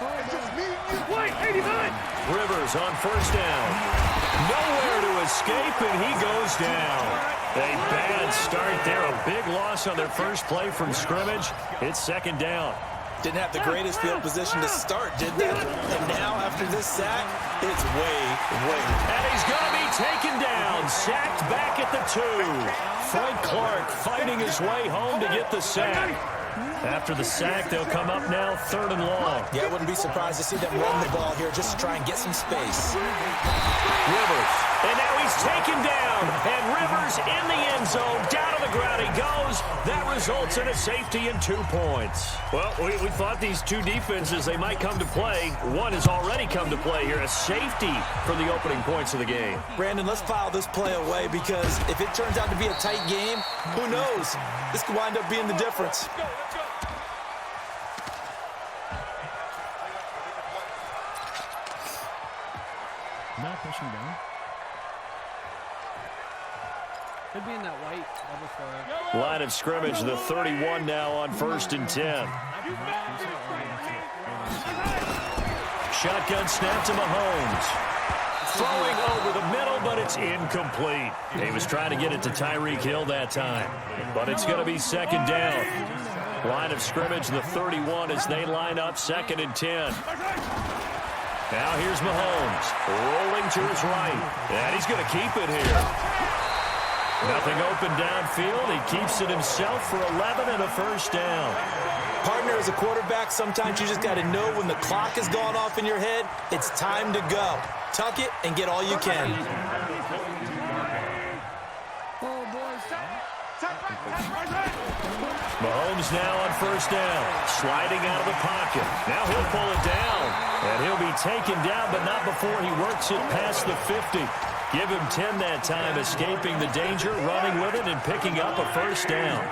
Wait, 89. Rivers on first down. Nowhere to escape, and he goes down. A bad start there. A big loss on their first play from scrimmage. It's second down. Didn't have the greatest field position to start, did they? And now, after this sack, it's way. And he's going to be taken down. Sacked back at the 2. Frank Clark fighting his way home to get the sack. After the sack, they'll come up now 3rd and long. Yeah, I wouldn't be surprised to see them run the ball here just to try and get some space. Rivers, and now he's taken down. And Rivers in the end zone. Down to the ground he goes. That results in a safety and 2 points. Well, we thought these two defenses, they might come to play. One has already come to play here. A safety for the opening points of the game. Brandon, let's file this play away because if it turns out to be a tight game, who knows? This could wind up being the difference. Not pushing down. Could be in that white double flag. Line of scrimmage, the 31 now on 1st and 10. Shotgun snap to Mahomes. Throwing over the middle, but it's incomplete. He was trying to get it to Tyreek Hill that time, but it's going to be second down. Line of scrimmage, the 31 as they line up 2nd and 10. Now here's Mahomes, rolling to his right, and he's going to keep it here. Nothing open downfield. He keeps it himself for 11 and a first down. Partner, as a quarterback, sometimes you just got to know when the clock has gone off in your head, it's time to go. Tuck it and get all you can. Mahomes now on first down, sliding out of the pocket. Now he'll pull it down, and he'll be taken down, but not before he works it past the 50. Give him 10 that time, escaping the danger, running with it, and picking up a first down.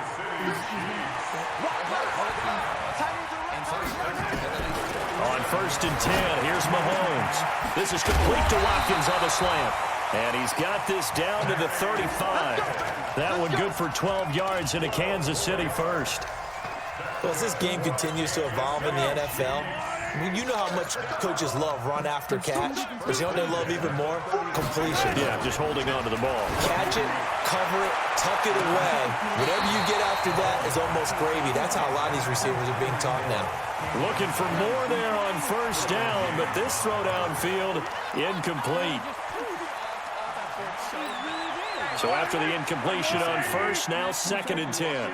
On 1st and 10, here's Mahomes. This is complete to Watkins on the slant. And he's got this down to the 35. That one good for 12 yards into Kansas City first. Well, as this game continues to evolve in the NFL, you know how much coaches love run after catch. But you know what they love even more? Completion. Yeah, just holding on to the ball. Catch it, cover it, tuck it away. Whatever you get after that is almost gravy. That's how a lot of these receivers are being taught now. Looking for more there on first down, but this throw downfield, incomplete. So after the incompletion on first, now 2nd and 10.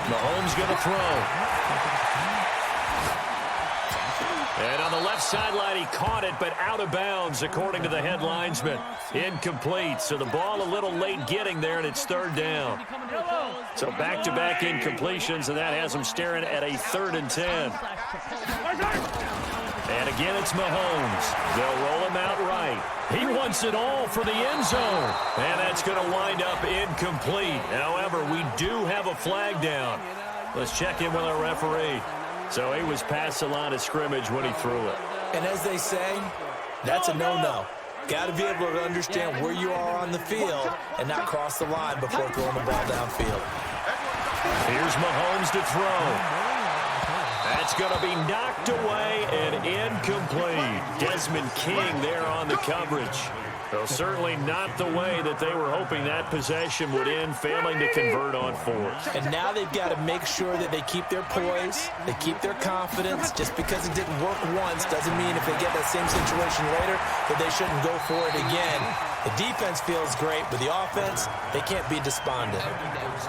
Mahomes going to throw. And on the left sideline, he caught it, but out of bounds, according to the head linesman. Incomplete, so the ball a little late getting there, and it's 3rd down. So back-to-back incompletions, and that has them staring at a 3rd and 10. And again, it's Mahomes. They'll roll him out right. He wants it all for the end zone. And that's going to wind up incomplete. However, we do have a flag down. Let's check in with our referee. So he was past the line of scrimmage when he threw it. And as they say, that's a no-no. Got to be able to understand where you are on the field and not cross the line before throwing the ball downfield. Here's Mahomes to throw. That's going to be knocked away and incomplete. Desmond King there on the coverage. Though certainly not the way that they were hoping that possession would end, failing to convert on 4th. And now they've got to make sure that they keep their poise, they keep their confidence. Just because it didn't work once doesn't mean if they get that same situation later that they shouldn't go for it again. The defense feels great, but the offense, they can't be despondent.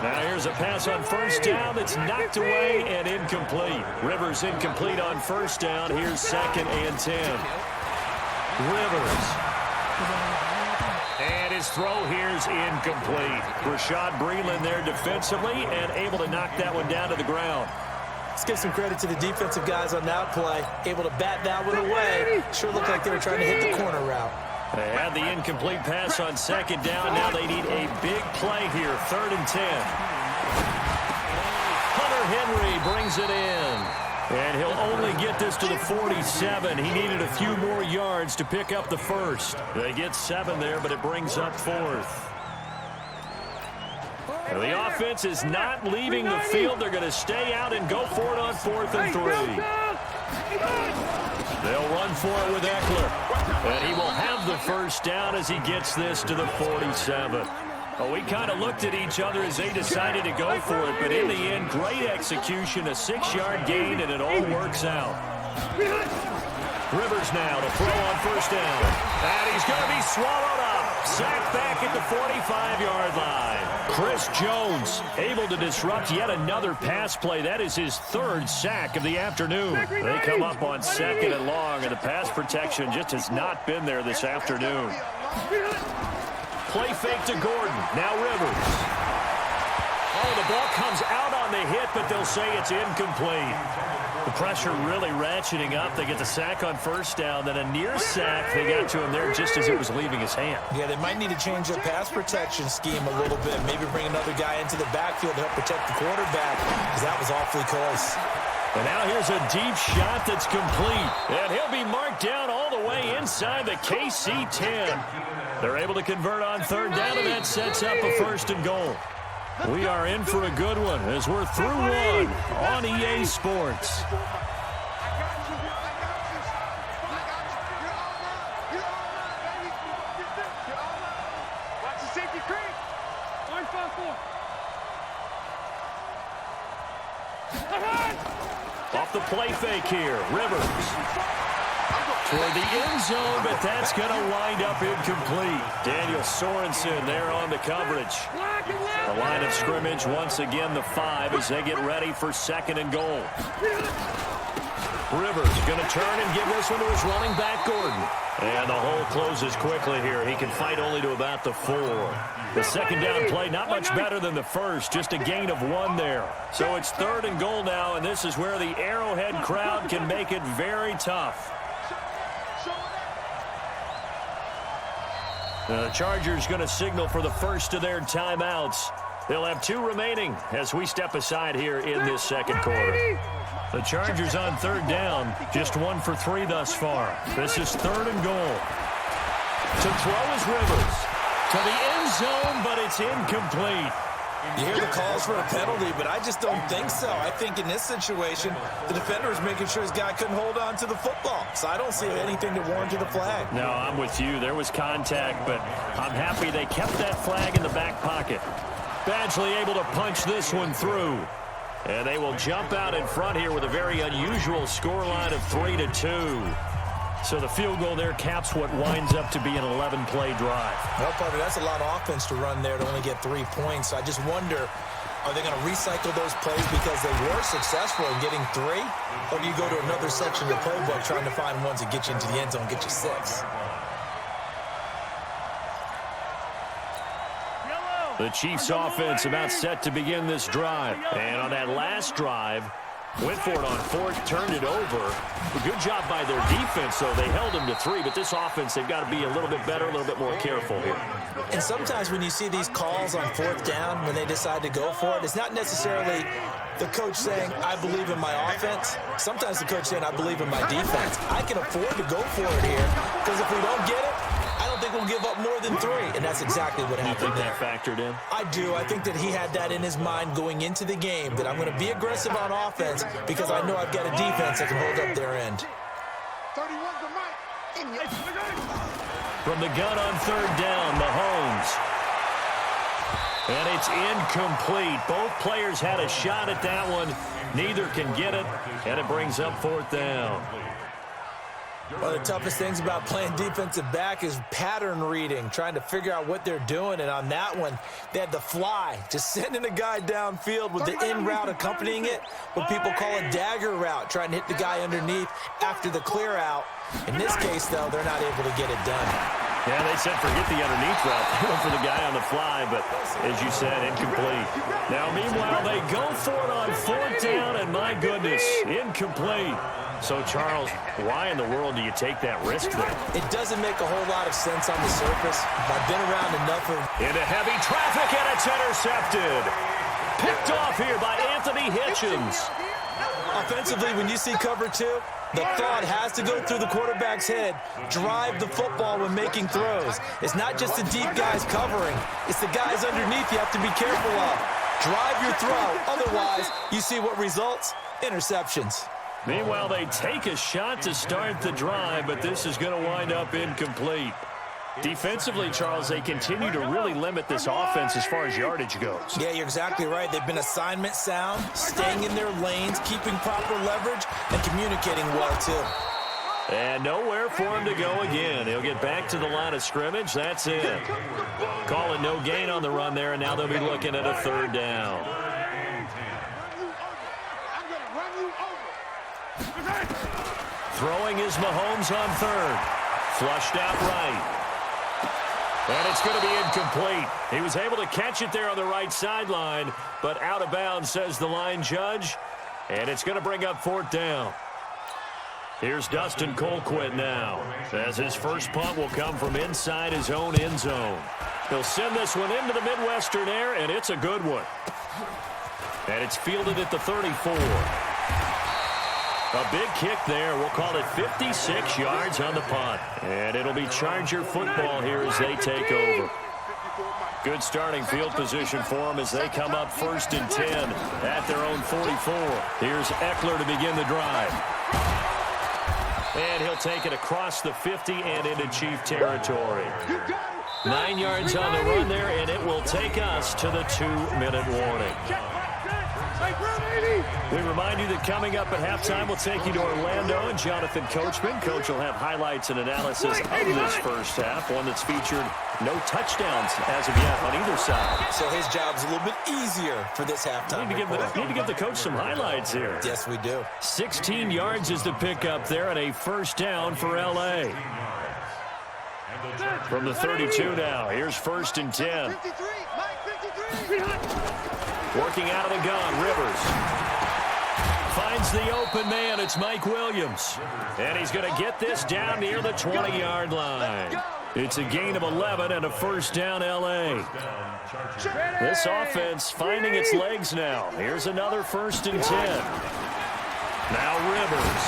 Now here's a pass on first down that's knocked away and incomplete. Rivers incomplete on first down. Here's 2nd and 10. Rivers. And his throw here's incomplete. Rashad Breeland there defensively and able to knock that one down to the ground. Let's give some credit to the defensive guys on that play. Able to bat that one away. Sure looked like they were trying to hit the corner route. They had the incomplete pass on 2nd down. Now they need a big play here. 3rd and 10. Hunter Henry brings it in. And he'll only get this to the 47. He needed a few more yards to pick up the first. They get 7 there, but it brings up 4th. The offense is not leaving the field. They're going to stay out and go for it on 4th and 3. They'll run for it with Eckler. And he will have the first down as he gets this to the 47. Well, we kind of looked at each other as they decided to go for it, but in the end, great execution, a 6-yard gain, and it all works out. Rivers now to throw on first down. And he's going to be swallowed up. Sacked back at the 45-yard line. Chris Jones able to disrupt yet another pass play. That is his 3rd sack of the afternoon. They come up on 2nd and long, and the pass protection just has not been there this afternoon. Play fake to Gordon. Now Rivers. Oh, the ball comes out on the hit, but they'll say it's incomplete. The pressure really ratcheting up. They get the sack on first down, then a near sack. They got to him there just as it was leaving his hand. Yeah, they might need to change their pass protection scheme a little bit. Maybe bring another guy into the backfield to help protect the quarterback, because that was awfully close. And now here's a deep shot that's complete. And he'll be marked down all the way inside the KC 10. They're able to convert on 3rd down, and that sets up a 1st and goal. We are in for a good one as we're through one on EA Sports. Off the play fake here, Rivers. Toward the end zone, but that's going to wind up incomplete. Daniel Sorensen there on the coverage. The line of scrimmage, once again, the 5 as they get ready for 2nd and goal. Rivers going to turn and give this one to his running back, Gordon. And the hole closes quickly here. He can fight only to about the 4. The 2nd down play, not much better than the 1st, just a gain of 1 there. So it's 3rd and goal now, and this is where the Arrowhead crowd can make it very tough. The Chargers going to signal for the first of their timeouts. They'll have 2 remaining as we step aside here in this 2nd quarter. The Chargers on 3rd down, just 1 for 3 thus far. This is 3rd and goal. To throw is Rivers. To the end zone, but it's incomplete. You hear the calls for a penalty, but I just don't think so. I think in this situation, the defender is making sure his guy couldn't hold on to the football. So I don't see anything to warrant the flag. No, I'm with you. There was contact, but I'm happy they kept that flag in the back pocket. Badgley able to punch this one through. And they will jump out in front here with a very unusual scoreline of 3-2. So the field goal there caps what winds up to be an 11-play drive. Well, Parker, that's a lot of offense to run there to only get 3 points. So I just wonder, are they going to recycle those plays because they were successful in getting 3? Or do you go to another section of the playbook trying to find ones that get you into the end zone and get you 6? The Chiefs offense about set to begin this drive. And on that last drive, went for it on 4th, turned it over. A good job by their defense, though. They held them to 3, but this offense, they've got to be a little bit better, a little bit more careful here. And sometimes when you see these calls on 4th down, when they decide to go for it, it's not necessarily the coach saying, I believe in my offense. Sometimes the coach saying, I believe in my defense. I can afford to go for it here, because if we don't get it, I don't think we'll give up more than 3, and that's exactly what happened there. You think that factored in? I do. I think that he had that in his mind going into the game, that I'm going to be aggressive on offense because I know I've got a defense that can hold up their end. From the gun on 3rd down, Mahomes. And it's incomplete. Both players had a shot at that one. Neither can get it, and it brings up 4th down. One of the toughest things about playing defensive back is pattern reading, trying to figure out what they're doing. And on that one, they had the fly, just sending a guy downfield with the in route accompanying it, what people call a dagger route, trying to hit the guy underneath after the clear out. In this case, though, they're not able to get it done. Yeah, they said forget the underneath route. They went for the guy on the fly, but as you said, incomplete. Now, meanwhile, they go for it on 4th down, and my goodness, incomplete. So, Charles, why in the world do you take that risk there? It doesn't make a whole lot of sense on the surface. I've been around enough of... Into heavy traffic, and it's intercepted. Picked off here by Anthony Hitchens. Offensively, when you see cover two, the thought has to go through the quarterback's head. Drive the football when making throws. It's not just the deep guys covering. It's the guys underneath you have to be careful of. Drive your throw. Otherwise, you see what results? Interceptions. Meanwhile, they take a shot to start the drive, but this is going to wind up incomplete. Defensively, Charles, they continue to really limit this offense as far as yardage goes. Yeah, you're exactly right. They've been assignment sound, staying in their lanes, keeping proper leverage, and communicating well, too. And nowhere for him to go again. He'll get back to the line of scrimmage. That's it. Call it no gain on the run there, and now they'll be looking at a third down. Throwing is Mahomes on third. Flushed out right. And it's going to be incomplete. He was able to catch it there on the right sideline, but out of bounds, says the line judge. And it's going to bring up fourth down. Here's Dustin Colquitt now, as his first punt will come from inside his own end zone. He'll send this one into the Midwestern air, and it's a good one. And it's fielded at the 34. A big kick there. We'll call it 56 yards on the punt. And it'll be Charger football here as they take over. Good starting field position for them as they come up 1st and 10 at their own 44. Here's Eckler to begin the drive. And he'll take it across the 50 and into Chief territory. 9 yards on the run there, and it will take us to the 2-minute warning. We remind you that coming up at halftime, we'll take you to Orlando and Jonathan Coachman. Coach will have highlights and analysis of this first half, one that's featured no touchdowns as of yet on either side. So his job's a little bit easier for this halftime. Need to give the coach some highlights here. Yes, we do. 16 yards is the pickup there, and a first down for L.A. From the 32 now, here's 1st and 10. Working out of the gun, Rivers. Finds the open man, it's Mike Williams. And he's going to get this down near the 20-yard line. It's a gain of 11 and a first down L.A. This offense finding its legs now. Here's another 1st and 10. Now Rivers.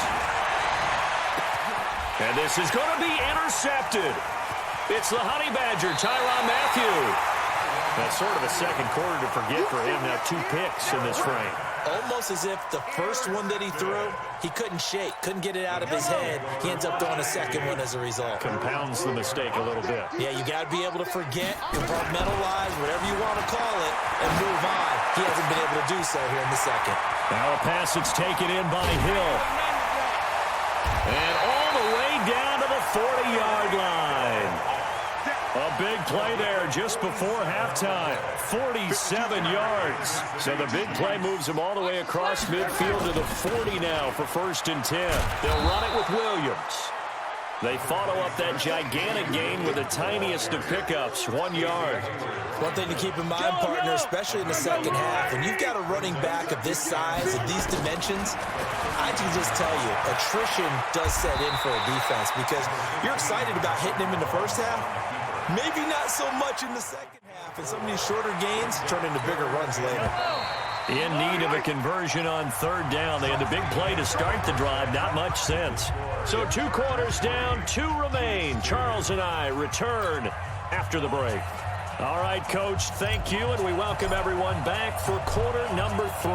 And this is going to be intercepted. It's the Honey Badger, Tyrann Mathieu. That's sort of a second quarter to forget for him. Now 2 picks in this frame. Almost as if the first one that he threw, he couldn't shake, couldn't get it out of his head. He ends up throwing a second one as a result. Compounds the mistake a little bit. Yeah, you got to be able to forget, compartmentalize, whatever you want to call it, and move on. He hasn't been able to do so here in the second. Now a pass that's taken in by Hill. And all the way down to the 40-yard line. A big play there just before halftime. 47 yards. So the big play moves him all the way across midfield to the 40 now for 1st and 10. They'll run it with Williams. They follow up that gigantic gain with the tiniest of pickups, 1 yard. One thing to keep in mind, partner, especially in the second half, when you've got a running back of this size, of these dimensions, I can just tell you, attrition does set in for a defense because you're excited about hitting him in the first half. Maybe not so much in the second half, and some of these shorter gains turn into bigger runs later. In need of a conversion on 3rd down. They had the big play to start the drive. Not much sense. So 2 quarters down, 2 remain. Charles and I return after the break. All right, Coach, thank you, and we welcome everyone back for quarter number 3.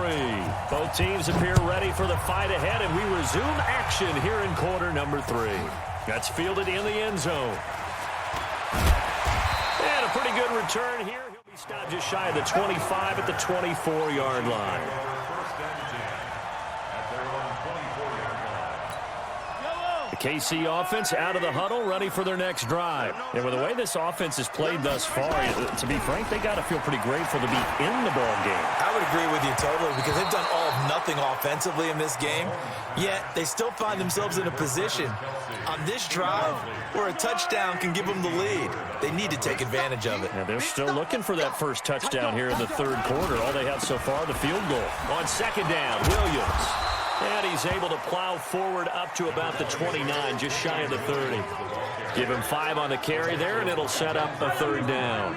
Both teams appear ready for the fight ahead, and we resume action here in quarter number 3. That's fielded in the end zone. And a pretty good return here. He'll be stopped just shy of the 25 at the 24-yard line. The KC offense out of the huddle, ready for their next drive. And with the way this offense has played thus far, to be frank, they got to feel pretty grateful to be in the ball game. I would agree with you totally because they've done all of nothing offensively in this game, yet they still find themselves in a position on this drive where a touchdown can give them the lead. They need to take advantage of it. Now they're still looking for that first touchdown here in the 3rd quarter. All they have so far, the field goal. On 2nd down, Williams. And he's able to plow forward up to about the 29, just shy of the 30. Give him 5 on the carry there, and it'll set up a 3rd down.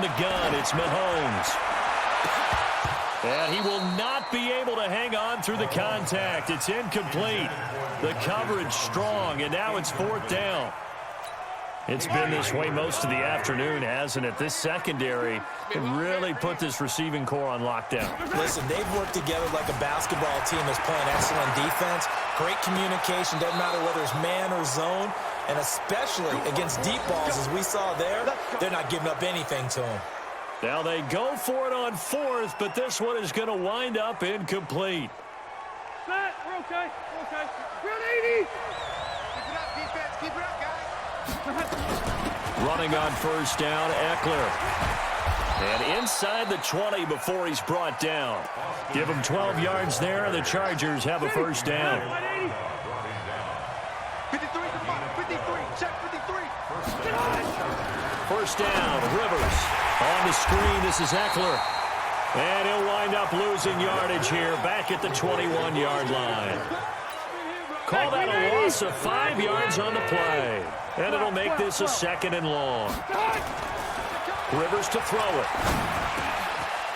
the gun. It's Mahomes. And he will not be able to hang on through the contact. It's incomplete. The coverage strong, and now it's 4th down. It's been this way most of the afternoon, hasn't it? This secondary really put this receiving core on lockdown. Listen, they've worked together like a basketball team that's playing excellent defense. Great communication, doesn't matter whether it's man or zone. And especially against deep balls, as we saw there, they're not giving up anything to them. Now they go for it on 4th, but this one is going to wind up incomplete. Matt, we're okay. We're okay. We're at 80. Keep it up, defense. Keep it up, guys. Running on 1st down, Eckler. And inside the 20 before he's brought down. Give him 12 yards there, and the Chargers have a 1st down. 53 to the bottom. 53. Check 53. 1st down, Rivers. On the screen, this is Eckler. And he'll wind up losing yardage here back at the 21-yard line. Call that a loss of 5 yards on the play. And it'll make this a 2nd and long. Rivers to throw it.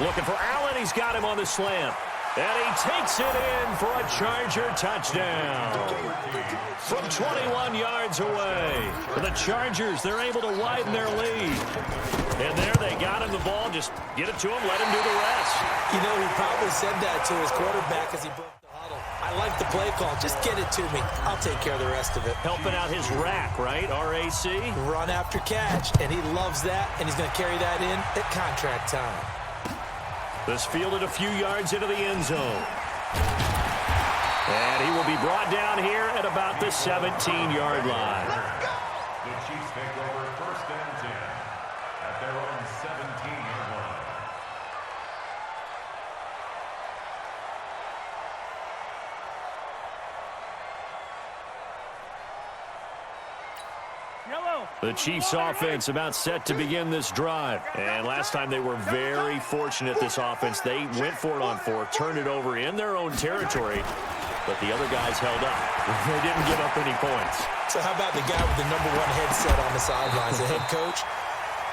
Looking for Allen. He's got him on the slant. And he takes it in for a Charger touchdown. From 21 yards away. The Chargers, they're able to widen their lead. And there they got him the ball. Just get it to him, let him do the rest. You know, he probably said that to his quarterback as he broke the huddle. I like the play call. Just get it to me. I'll take care of the rest of it. Helping out his rack, right? R-A-C? Run after catch, and he loves that, and he's going to carry that in at contract time. This fielded a few yards into the end zone. And he will be brought down here at about the 17-yard line. The Chiefs take over 1st and 10 at their own 17-yard line. The Chiefs offense about set to begin this drive. And last time they were very fortunate, this offense. They went for it on 4th, turned it over in their own territory, but the other guys held up. They didn't give up any points. So how about the guy with the #1 headset on the sidelines, the head coach?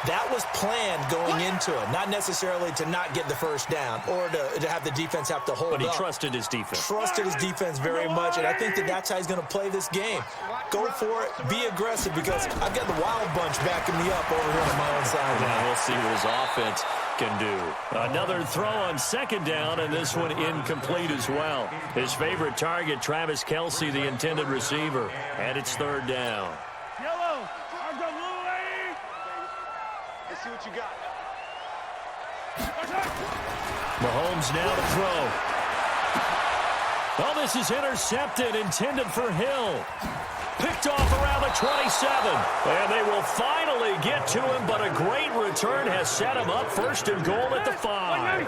That was planned going into it, not necessarily to not get the 1st down or to have the defense have to hold up. But he trusted his defense. Trusted his defense very much, and I think that's how he's going to play this game. Go for it, be aggressive, because I've got the wild bunch backing me up over here on my own side. Yeah, we'll see what his offense can do. Another throw on 2nd down, and this one incomplete as well. His favorite target, Travis Kelce, the intended receiver, and it's 3rd down. Yellow. I've got blue. Let's see what you got. Mahomes now to throw. Well, this is intercepted, intended for Hill. Picked off around the 27. And they will finally get to him, but a great return has set him up 1st and goal at the 5.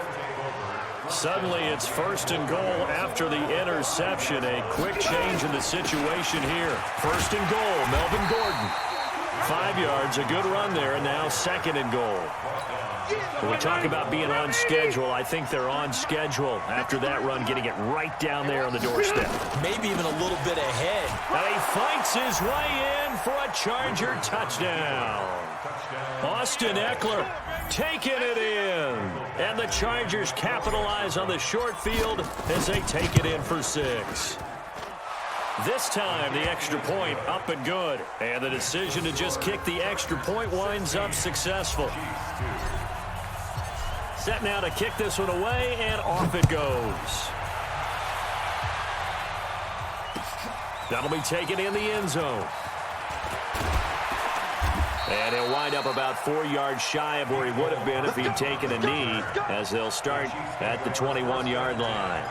Suddenly it's 1st and goal after the interception. A quick change in the situation here. 1st and goal, Melvin Gordon. 5 yards, a good run there, and now 2nd and goal. When we talk about being on schedule, I think they're on schedule after that run, getting it right down there on the doorstep. Maybe even a little bit ahead. And he fights his way in for a Charger touchdown. Austin Eckler taking it in. And the Chargers capitalize on the short field as they take it in for 6. This time, the extra point up and good. And the decision to just kick the extra point winds up successful. Set now to kick this one away, and off it goes. That'll be taken in the end zone. And he'll wind up about 4 yards shy of where he would have been if he'd taken a knee, as they'll start at the 21-yard line.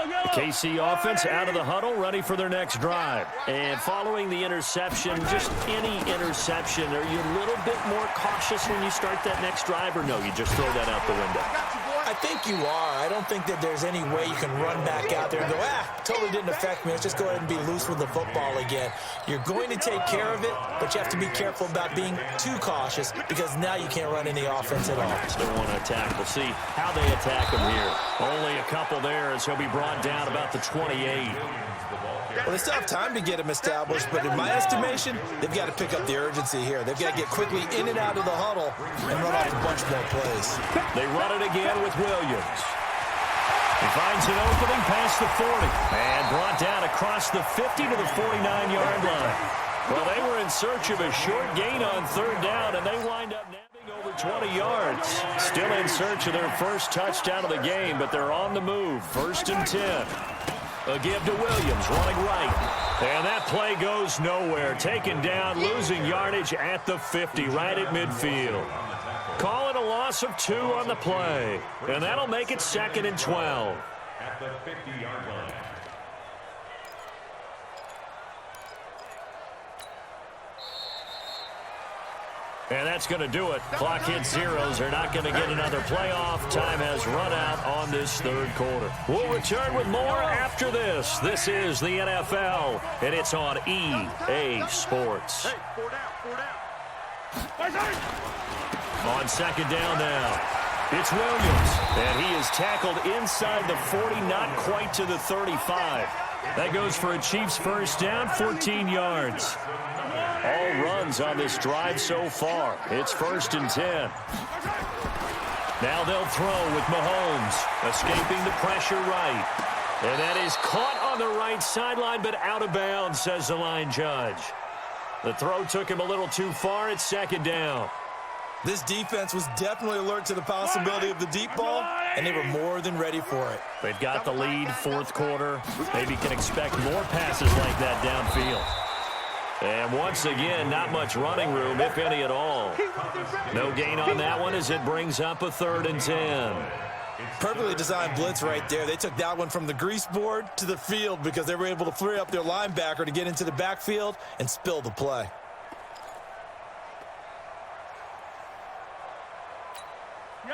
The KC offense out of the huddle, ready for their next drive. And following the interception, just any interception, are you a little bit more cautious when you start that next drive, or no, you just throw that out the window? I think you are. I don't think that there's any way you can run back out there and go, totally didn't affect me. Let's just go ahead and be loose with the football again. You're going to take care of it, but you have to be careful about being too cautious because now you can't run any offense at all. Still want to attack. We'll see how they attack him here. Only a couple there as he'll be brought down about the 28. Well, they still have time to get him established, but in my estimation, they've got to pick up the urgency here. They've got to get quickly in and out of the huddle and run off a bunch more plays. They run it again with Williams. He finds an opening past the 40 and brought down across the 50 to the 49-yard line. Well, they were in search of a short gain on third down, and they wind up nabbing over 20 yards. Still in search of their first touchdown of the game, but they're on the move. 1st and 10. A give to Williams, running right. And that play goes nowhere. Taken down, losing yardage at the 50, right at midfield. Call it a loss of 2 on the play. And that'll make it 2nd and 12. At the 50-yard line. And that's going to do it. Clock hits zeros. They're not going to get another playoff. Time has run out on this 3rd quarter. We'll return with more after this. This is the NFL, and it's on EA Sports. On 2nd down now, it's Williams. And he is tackled inside the 40, not quite to the 35. That goes for a Chiefs first down, 14 yards. All runs on this drive so far. It's 1st and 10. Now they'll throw with Mahomes, escaping the pressure right. And that is caught on the right sideline, but out of bounds, says the line judge. The throw took him a little too far. It's 2nd down. This defense was definitely alert to the possibility of the deep ball, and they were more than ready for it. They've got the lead, 4th quarter. Maybe can expect more passes like that downfield. And once again, not much running room, if any at all. No gain on that one as it brings up a 3rd and 10. Perfectly designed blitz right there. They took that one from the grease board to the field because they were able to free up their linebacker to get into the backfield and spill the play.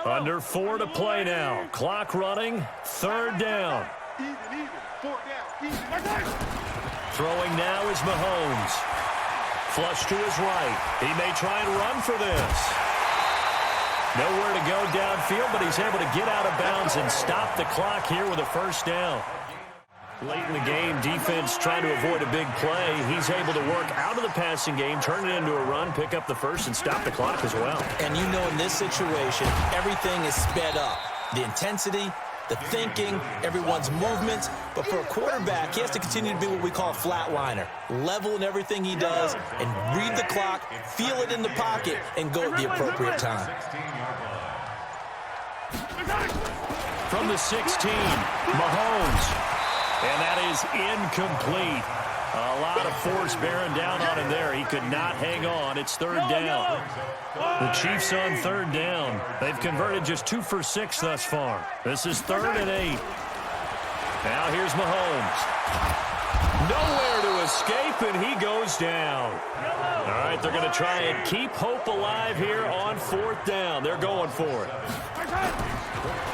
Under 4 to play now. Clock running. 3rd down. Throwing now is Mahomes. Flush to his right. He may try and run for this. Nowhere to go downfield, but he's able to get out of bounds and stop the clock here with a 1st down. Late in the game, defense trying to avoid a big play. He's able to work out of the passing game, turn it into a run, pick up the first, and stop the clock as well. And you know in this situation, everything is sped up. The intensity, the thinking, everyone's movements. But for a quarterback, he has to continue to be what we call a flatliner. Level in everything he does and read the clock, feel it in the pocket, and go at the appropriate time. From the 16, Mahomes. And that is incomplete. A lot of force bearing down on him there. He could not hang on. It's 3rd down. The Chiefs on 3rd down. They've converted just 2 for 6 thus far. This is 3rd and 8. Now here's Mahomes. Nowhere to escape, and he goes down. All right, they're going to try and keep hope alive here on 4th down. They're going for it.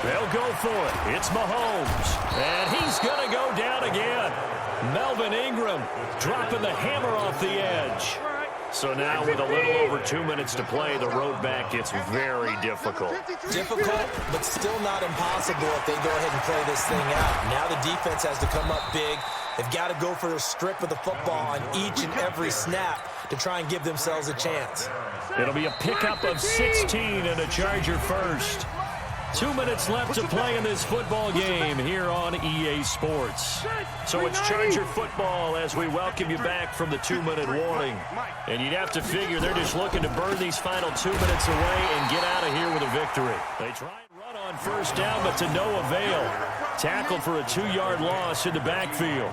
They'll go for it. It's Mahomes. And he's going to go down again. Melvin Ingram dropping the hammer off the edge. So now with a little over 2 minutes to play, the road back gets very difficult. Difficult, but still not impossible if they go ahead and play this thing out. Now the defense has to come up big. They've got to go for the strip of the football on each and every snap to try and give themselves a chance. It'll be a pickup of 16 and a Charger first. 2 minutes left to play in this football game here on EA Sports. So it's Charger football as we welcome you back from the 2-minute warning. And you'd have to figure they're just looking to burn these final 2 minutes away and get out of here with a victory. They try and run on 1st down, but to no avail. Tackled for a 2-yard loss in the backfield.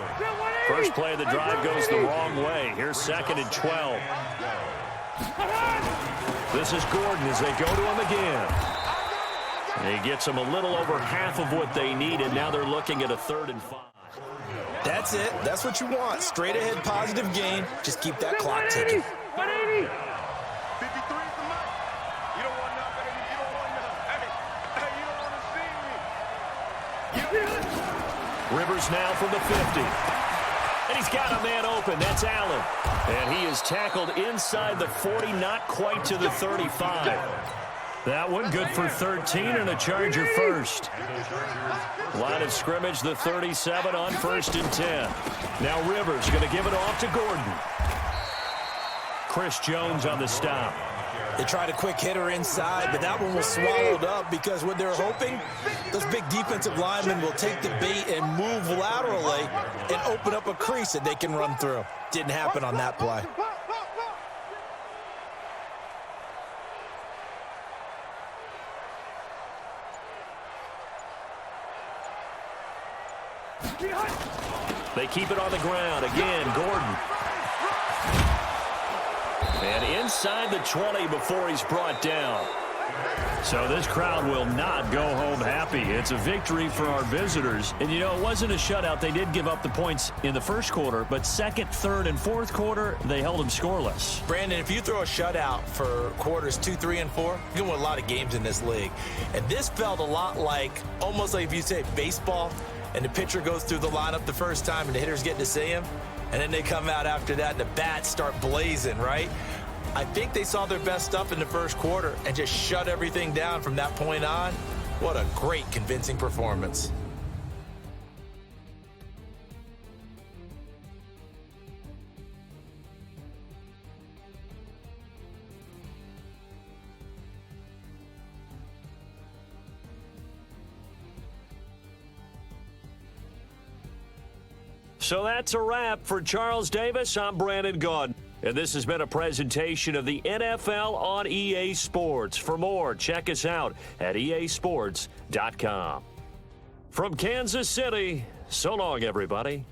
First play of the drive goes the wrong way. Here's 2nd and 12. This is Gordon as they go to him again. He gets them a little over half of what they need, and now they're looking at a 3rd and 5. That's it. That's what you want. Straight ahead, positive gain. Just keep that clock ticking. 180. 53 is the mark. You don't want nothing. You don't want nothing. Hey, you don't want to see me. Rivers now from the 50. And he's got a man open. That's Allen. And he is tackled inside the 40, not quite to the 35. That one good for 13 and a Charger first. Line of scrimmage, the 37 on 1st and 10. Now Rivers going to give it off to Gordon. Chris Jones on the stop. They tried a quick hitter inside, but that one was swallowed up because what they're hoping, those big defensive linemen will take the bait and move laterally and open up a crease that they can run through. Didn't happen on that play. They keep it on the ground. Again, Gordon. And inside the 20 before he's brought down. So this crowd will not go home happy. It's a victory for our visitors. And, you know, it wasn't a shutout. They did give up the points in the first quarter, but second, third, and fourth quarter, they held them scoreless. Brandon, if you throw a shutout for quarters 2, 3, and 4, you're going to win a lot of games in this league. And this felt a lot like, almost like if you say baseball, and the pitcher goes through the lineup the first time and the hitters get to see him, and then they come out after that and the bats start blazing, right? I think they saw their best stuff in the first quarter and just shut everything down from that point on. What a great, convincing performance. So that's a wrap for Charles Davis. I'm Brandon Gaudin. And this has been a presentation of the NFL on EA Sports. For more, check us out at easports.com. From Kansas City, so long, everybody.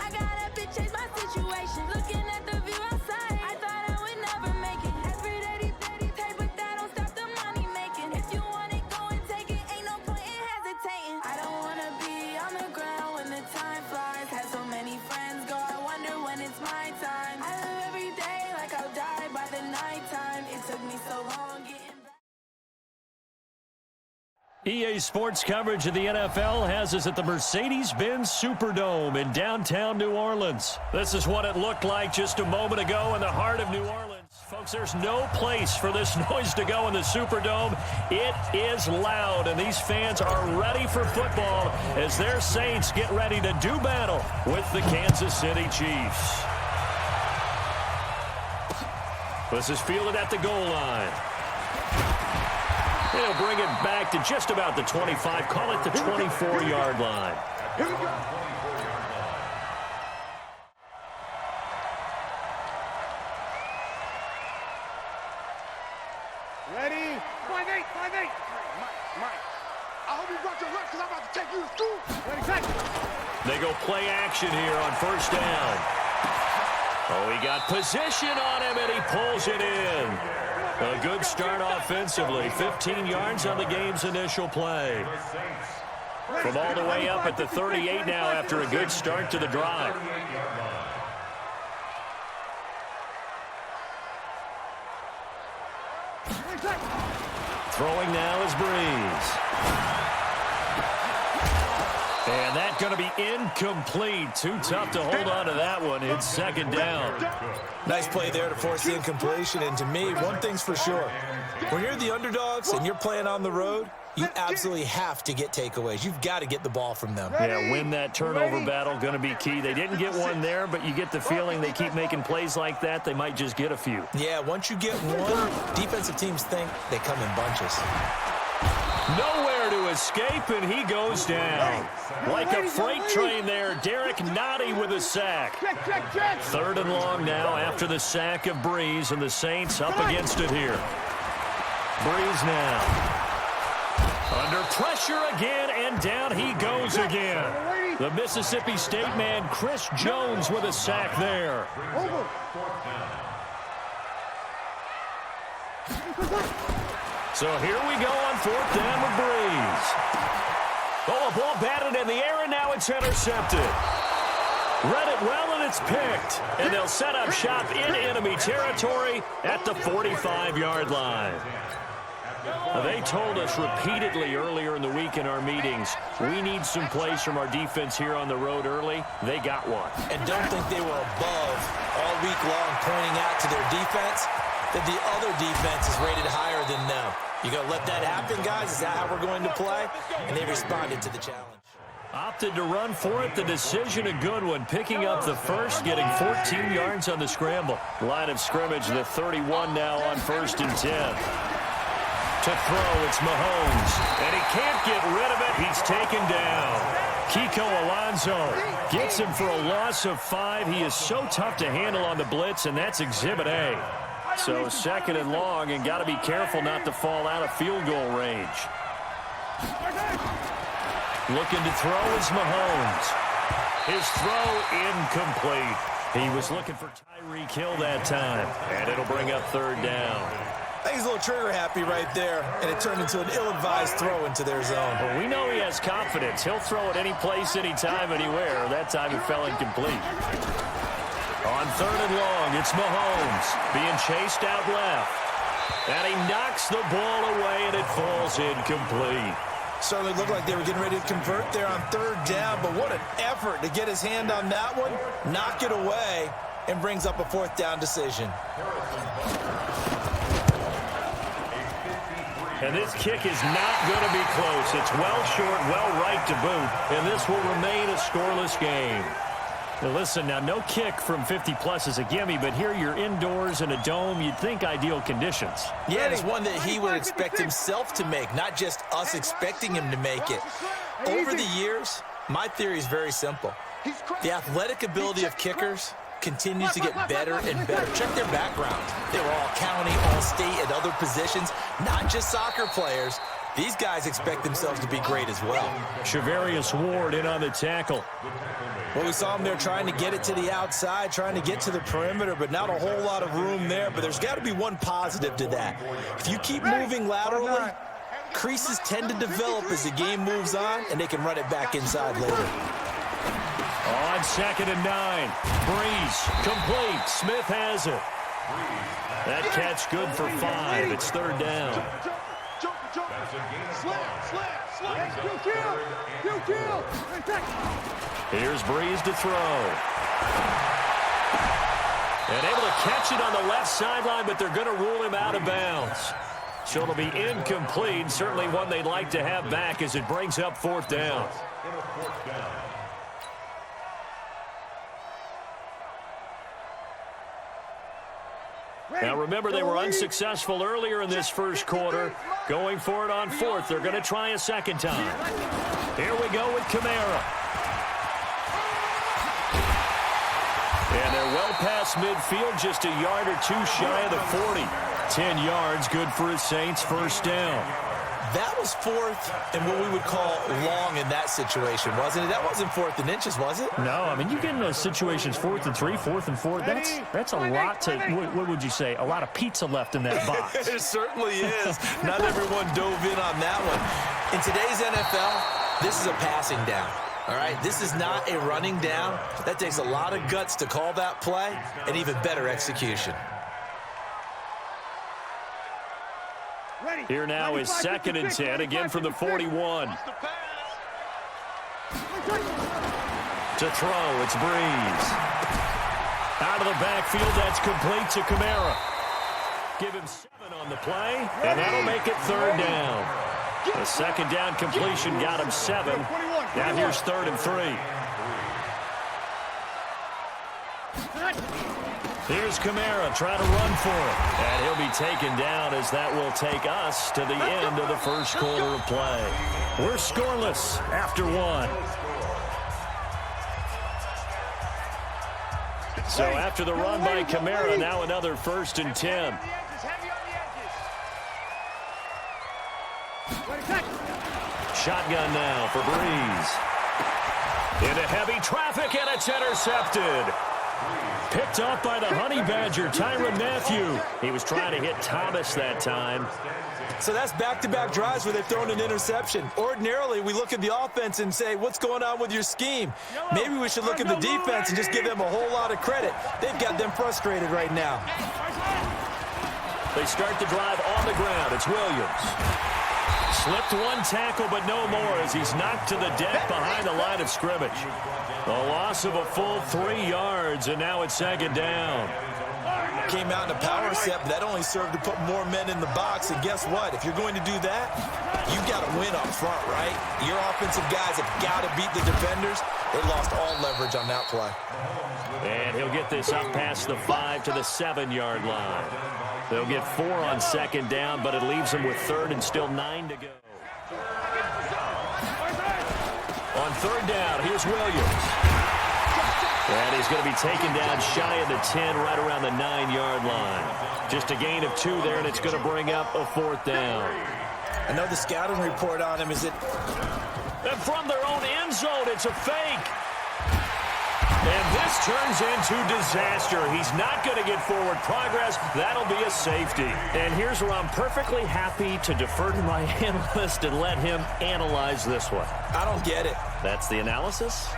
I got a bitch, change my situation. Looking at the view. EA Sports coverage of the NFL has us at the Mercedes-Benz Superdome in downtown New Orleans. This is what it looked like just a moment ago in the heart of New Orleans. Folks, there's no place for this noise to go in the Superdome. It is loud, and these fans are ready for football as their Saints get ready to do battle with the Kansas City Chiefs. This is fielded at the goal line. They'll bring it back to just about the 25, call it the 24-yard line. Here we go. Ready? 5-8, 5-8. Mike. I hope you brought your lunch because I'm about to take you to school. Ready, set. They go play action here on first down. Oh, he got position on him, and he pulls it in. A good start offensively. 15 yards on the game's initial play. From all the way up at the 38 now after a good start to the drive. Throwing now is Breeze. And that's going to be incomplete. Too tough to hold on to that one. It's second down. Nice play there to force the incompletion. And to me, one thing's for sure. When you're the underdogs and you're playing on the road, you absolutely have to get takeaways. You've got to get the ball from them. Yeah, win that turnover battle, going to be key. They didn't get one there, but you get the feeling they keep making plays like that, they might just get a few. Yeah, once you get one, defensive teams think they come in bunches. Nowhere to escape, and he goes down. Like a freight train there, Derek Nottie with a sack. Third and long now after the sack of Breeze, and the Saints up against it here. Breeze now. Under pressure again, and down he goes again. The Mississippi State man, Chris Jones, with a sack there. So here we go on fourth down with Breeze. Oh, a ball batted in the air, and now it's intercepted. Read it well, and it's picked. And they'll set up shop in enemy territory at the 45-yard line. Now, they told us repeatedly earlier in the week in our meetings, we need some plays from our defense here on the road early. They got one. And don't think they were above all week long pointing out to their defense that the other defense is rated higher than them. You going to let that happen, guys? Is that how we're going to play? And they responded to the challenge. Opted to run for it. The decision a good one. Picking up the first, getting 14 yards on the scramble. Line of scrimmage, the 31 now on 1st and 10. To throw, it's Mahomes. And he can't get rid of it. He's taken down. Kiko Alonso gets him for a loss of 5. He is so tough to handle on the blitz, and that's Exhibit A. So second and long, and got to be careful not to fall out of field goal range. Looking to throw is Mahomes. His throw incomplete. He was looking for Tyreek Hill that time, and it'll bring up third down. I think he's a little trigger happy right there, and it turned into an ill-advised throw into their zone. Well, we know he has confidence. He'll throw it any place, anytime, anywhere. That time it fell incomplete. On third and long, it's Mahomes being chased out left. And he knocks the ball away, and it falls incomplete. Certainly looked like they were getting ready to convert there on third down, but what an effort to get his hand on that one, knock it away, and brings up a fourth down decision. And this kick is not going to be close. It's well short, well right to boot, and this will remain a scoreless game. Now listen, now no kick from 50-plus is a gimme, but here you're indoors in a dome. You'd think ideal conditions. Yeah, it's one that he would expect himself to make, not just us expecting him to make it. Over the years, my theory is very simple. The athletic ability of kickers continues to get better and better. Check their background. They were all county, all state, at other positions, not just soccer players. These guys expect themselves to be great as well. Shavarius Ward in on the tackle. Well, we saw him there trying to get it to the outside, trying to get to the perimeter, but not a whole lot of room there. But there's got to be one positive to that. If you keep moving laterally, creases tend to develop as the game moves on, and they can run it back inside later. On 2nd and 9. Breeze complete. Smith has it. That catch good for 5. It's third down. That's a gain of Slam. You kill. Here's Breeze to throw. And able to catch it on the left sideline, but they're going to rule him out of bounds. So it'll be incomplete. Certainly one they'd like to have back as it brings up 4th down. Now remember, they were unsuccessful earlier in this first quarter. Going for it on 4th. They're going to try a second time. Here we go with Kamara. And they're well past midfield, just a yard or two shy of the 40. 10 yards, good for his Saints, 1st down. That was 4th and what we would call long in that situation, wasn't it? That wasn't 4th and inches, was it? No, I mean, you get in those situations 4th and 3, 4th and 4. That's a lot to, what would you say, a lot of pizza left in that box. It certainly is. Not everyone dove in on that one. In today's NFL, this is a passing down. All right, this is not a running down. That takes a lot of guts to call that play and even better execution. Here now is 2nd and 10, again from the 41. To throw, it's Breeze. Out of the backfield, that's complete to Kamara. Give him 7 on the play, and that'll make it 3rd down. The 2nd down completion got him 7. Now here's 3rd and 3. Here's Kamara trying to run for it. And he'll be taken down as that will take us to the end of the first quarter of play. We're scoreless after 1. So after the run by Kamara, now another 1st and 10. Shotgun now for Breeze. Into heavy traffic, and it's intercepted. Picked up by the Honey Badger, Tyrann Mathieu. He was trying to hit Thomas that time. So that's back-to-back drives where they've thrown an interception. Ordinarily, we look at the offense and say, what's going on with your scheme? Maybe we should look at the defense and just give them a whole lot of credit. They've got them frustrated right now. They start the drive on the ground. It's Williams. Slipped one tackle, but no more as he's knocked to the deck behind the line of scrimmage. A loss of a full 3 yards, and now it's 2nd down. Came out in a power set, but that only served to put more men in the box. And guess what? If you're going to do that, you've got to win up front, right? Your offensive guys have got to beat the defenders. They lost all leverage on that play. And he'll get this up past the 5 to the 7-yard line. They'll get 4 on 2nd down, but it leaves them with 3rd and still 9 to go. On 3rd down, here's Williams. And he's going to be taken down shy of the 10, right around the 9-yard line. Just a gain of 2 there, and it's going to bring up a 4th down. I know the scouting report on him is that... And from their own end zone, it's a fake. And this turns into disaster. He's not going to get forward progress. That'll be a safety. And here's where I'm perfectly happy to defer to my analyst and let him analyze this one. I don't get it. That's the analysis?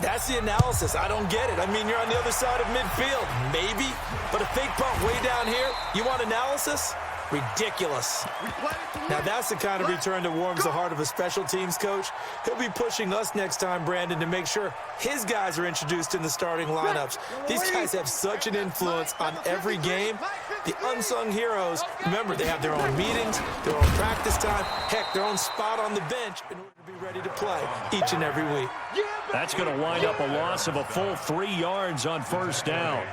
That's the analysis. I don't get it. I mean, you're on the other side of midfield. Maybe. But a fake punt way down here, you want analysis? Ridiculous. Now, that's the kind of return that warms the heart of a special teams coach. He'll be pushing us next time, Brandon, to make sure his guys are introduced in the starting lineups. These guys have such an influence on every game. The unsung heroes, remember, they have their own meetings, their own practice time, heck, their own spot on the bench in order to be ready to play each and every week. That's going to wind up a loss of a full 3 yards on 1st down.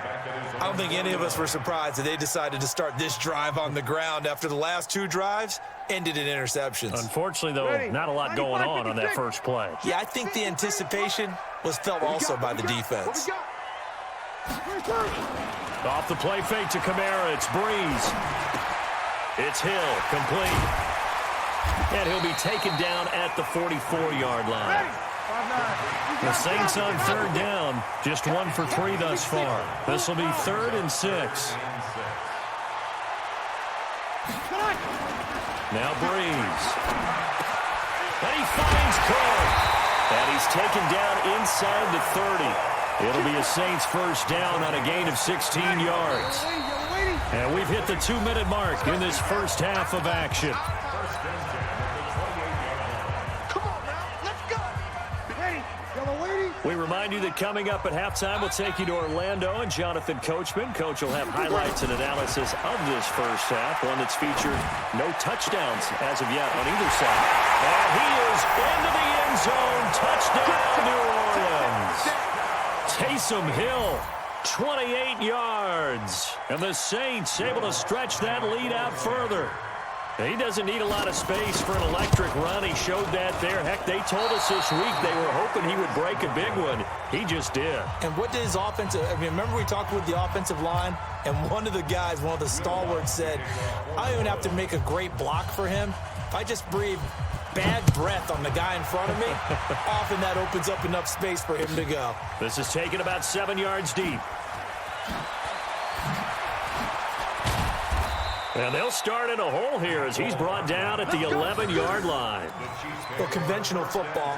I don't think any of us were surprised that they decided to start this drive on the ground after the last 2 drives ended in interceptions. Unfortunately, though, not a lot going on that first play. Yeah, I think the anticipation was felt also by the defense. Off the play fake to Kamara, it's Breeze. It's Hill, complete. And he'll be taken down at the 44-yard line. The Saints on 3rd down, just 1 for 3 thus far. This will be 3rd and 6. Now Breeze. And he finds Cole. And he's taken down inside the 30. It'll be a Saints 1st down on a gain of 16 yards. And we've hit the 2-minute mark in this first half of action. We remind you that coming up at halftime, we'll take you to Orlando and Jonathan Coachman. Coach will have highlights and analysis of this first half, one that's featured no touchdowns as of yet on either side. And he is into the end zone. Touchdown, New Orleans. Taysom Hill, 28 yards. And the Saints able to stretch that lead out further. He doesn't need a lot of space for an electric run. He showed that there. Heck, they told us this week they were hoping he would break a big one. He just did. And what did his offensive, remember we talked with the offensive line, and one of the guys, one of the stalwarts said, I don't even have to make a great block for him. If I just breathe bad breath on the guy in front of me, often that opens up enough space for him to go. This is taken about 7 yards deep. And they'll start in a hole here as he's brought down at the 11-yard line. Well, conventional football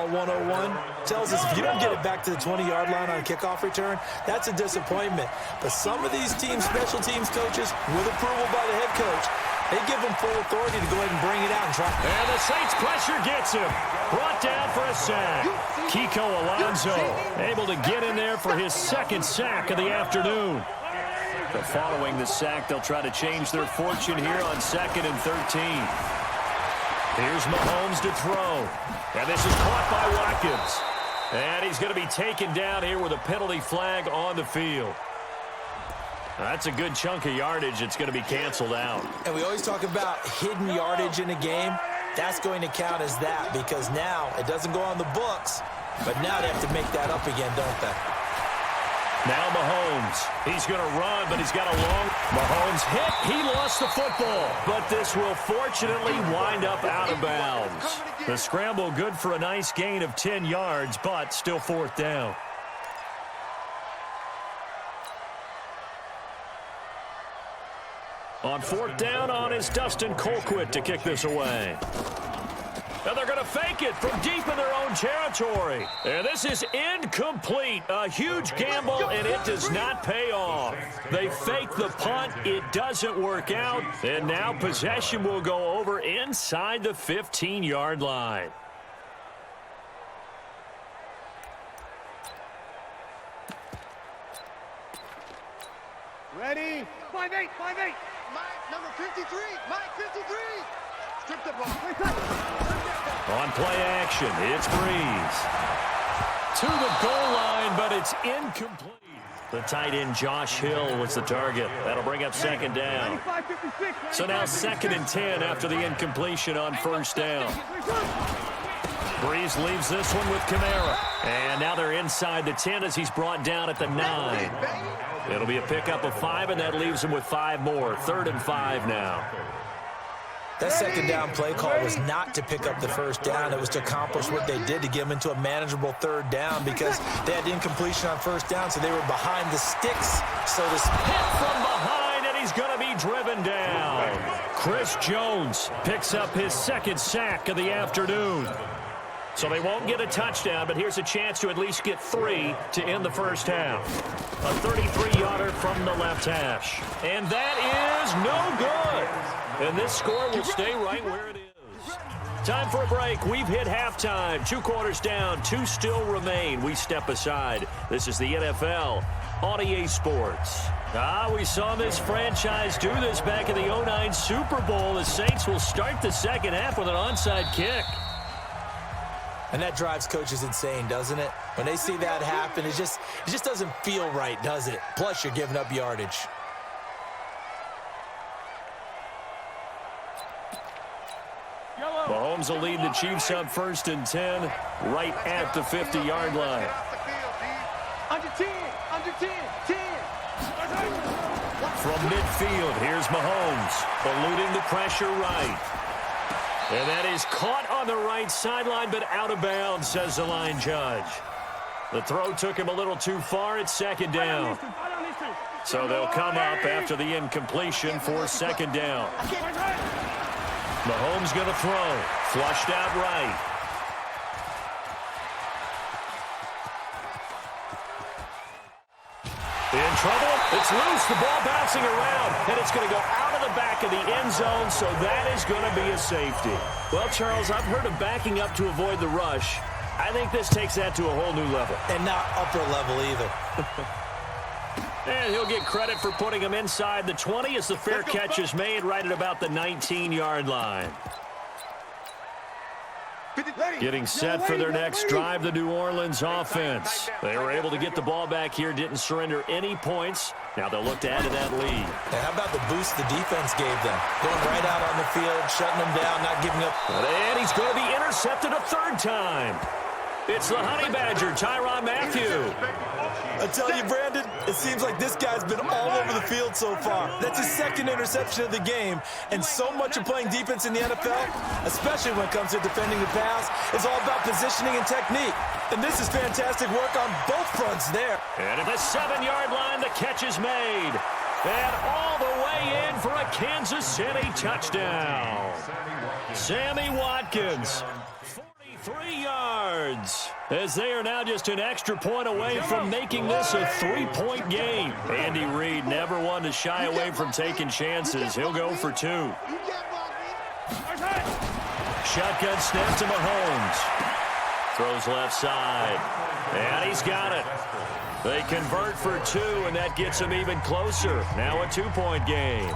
101, tells us if you don't get it back to the 20-yard line on a kickoff return, that's a disappointment. But some of these teams, special teams coaches, with approval by the head coach, they give them full authority to go ahead and bring it out and try. And the Saints pressure gets him. Brought down for a sack. Kiko Alonso able to get in there for his second sack of the afternoon. But following the sack, they'll try to change their fortune here on 2nd and 13. Here's Mahomes to throw. And this is caught by Watkins. And he's going to be taken down here with a penalty flag on the field. That's a good chunk of yardage. It's going to be canceled out. And we always talk about hidden yardage in a game. That's going to count as that because now it doesn't go on the books, but now they have to make that up again, don't they? Now Mahomes. He's going to run, but he's got a long... Mahomes hit. He lost the football, but this will fortunately wind up out of bounds. The scramble good for a nice gain of 10 yards, but still 4th down. On 4th down on is Dustin Colquitt to kick this away. And they're going to fake it from deep in their own territory. And this is incomplete. A huge gamble, and it does not pay off. They fake the punt. It doesn't work out. And now possession will go over inside the 15-yard line. Ready? 5-8, 5-8. Mike, number 53. Mike, 53. Strip the ball. On play action, it's Breeze. To the goal line, but it's incomplete. The tight end, Josh Hill, was the target. That'll bring up 2nd down. So now 2nd and 10 after the incompletion on 1st down. Breeze leaves this one with Kamara. And now they're inside the 10 as he's brought down at the 9. It'll be a pickup of 5, and that leaves him with 5 more. 3rd and 5 now. That 2nd down play call was not to pick up the 1st down. It was to accomplish what they did to get them into a manageable 3rd down because they had incompletion on 1st down, so they were behind the sticks, so to speak. Hit from behind, and he's going to be driven down. Chris Jones picks up his 2nd sack of the afternoon. So they won't get a touchdown, but here's a chance to at least get 3 to end the first half. A 33-yarder from the left hash. And that is no good. And this score will stay right where it is. Time for a break. We've hit halftime. 2 quarters down. 2 still remain. We step aside. This is the NFL on EA Sports. We saw this franchise do this back in the 2009 Super Bowl. The Saints will start the second half with an onside kick. And that drives coaches insane, doesn't it? When they see that happen, it just doesn't feel right, does it? Plus, you're giving up yardage. Mahomes will lead the Chiefs up 1st and 10, right at the 50-yard line. Under 10, under 10, 10. From midfield, here's Mahomes, eluding the pressure right. And that is caught on the right sideline, but out of bounds, says the line judge. The throw took him a little too far. It's 2nd down. So they'll come up after the incompletion for 2nd down. Mahomes going to throw. Flushed out right. In trouble. It's loose. The ball bouncing around. And it's going to go out of the back of the end zone, so that is going to be a safety. Well, Charles, I've heard of backing up to avoid the rush. I think this takes that to a whole new level. And not upper level either. And he'll get credit for putting him inside the 20 as the fair catch is made right at about the 19-yard line. Getting set for their next drive, the New Orleans offense. They were able to get the ball back here, didn't surrender any points. Now they'll look to add to that lead. And how about the boost the defense gave them? Going right out on the field, shutting them down, not giving up. And he's going to be intercepted a third time. It's the Honey Badger, Tyrann Mathieu. I tell you, Brandon, it seems like this guy's been all over the field so far. That's his second interception of the game. And so much of playing defense in the NFL, especially when it comes to defending the pass, is all about positioning and technique. And this is fantastic work on both fronts there. And at the 7-yard line, the catch is made. And all the way in for a Kansas City touchdown. Sammy Watkins. 3 yards, as they are now just an extra point away from making this a 3-point game. Andy Reid never one to shy away from taking chances. He'll go for 2. Shotgun snap to Mahomes. Throws left side, and he's got it. They convert for 2, and that gets him even closer. Now a 2-point game.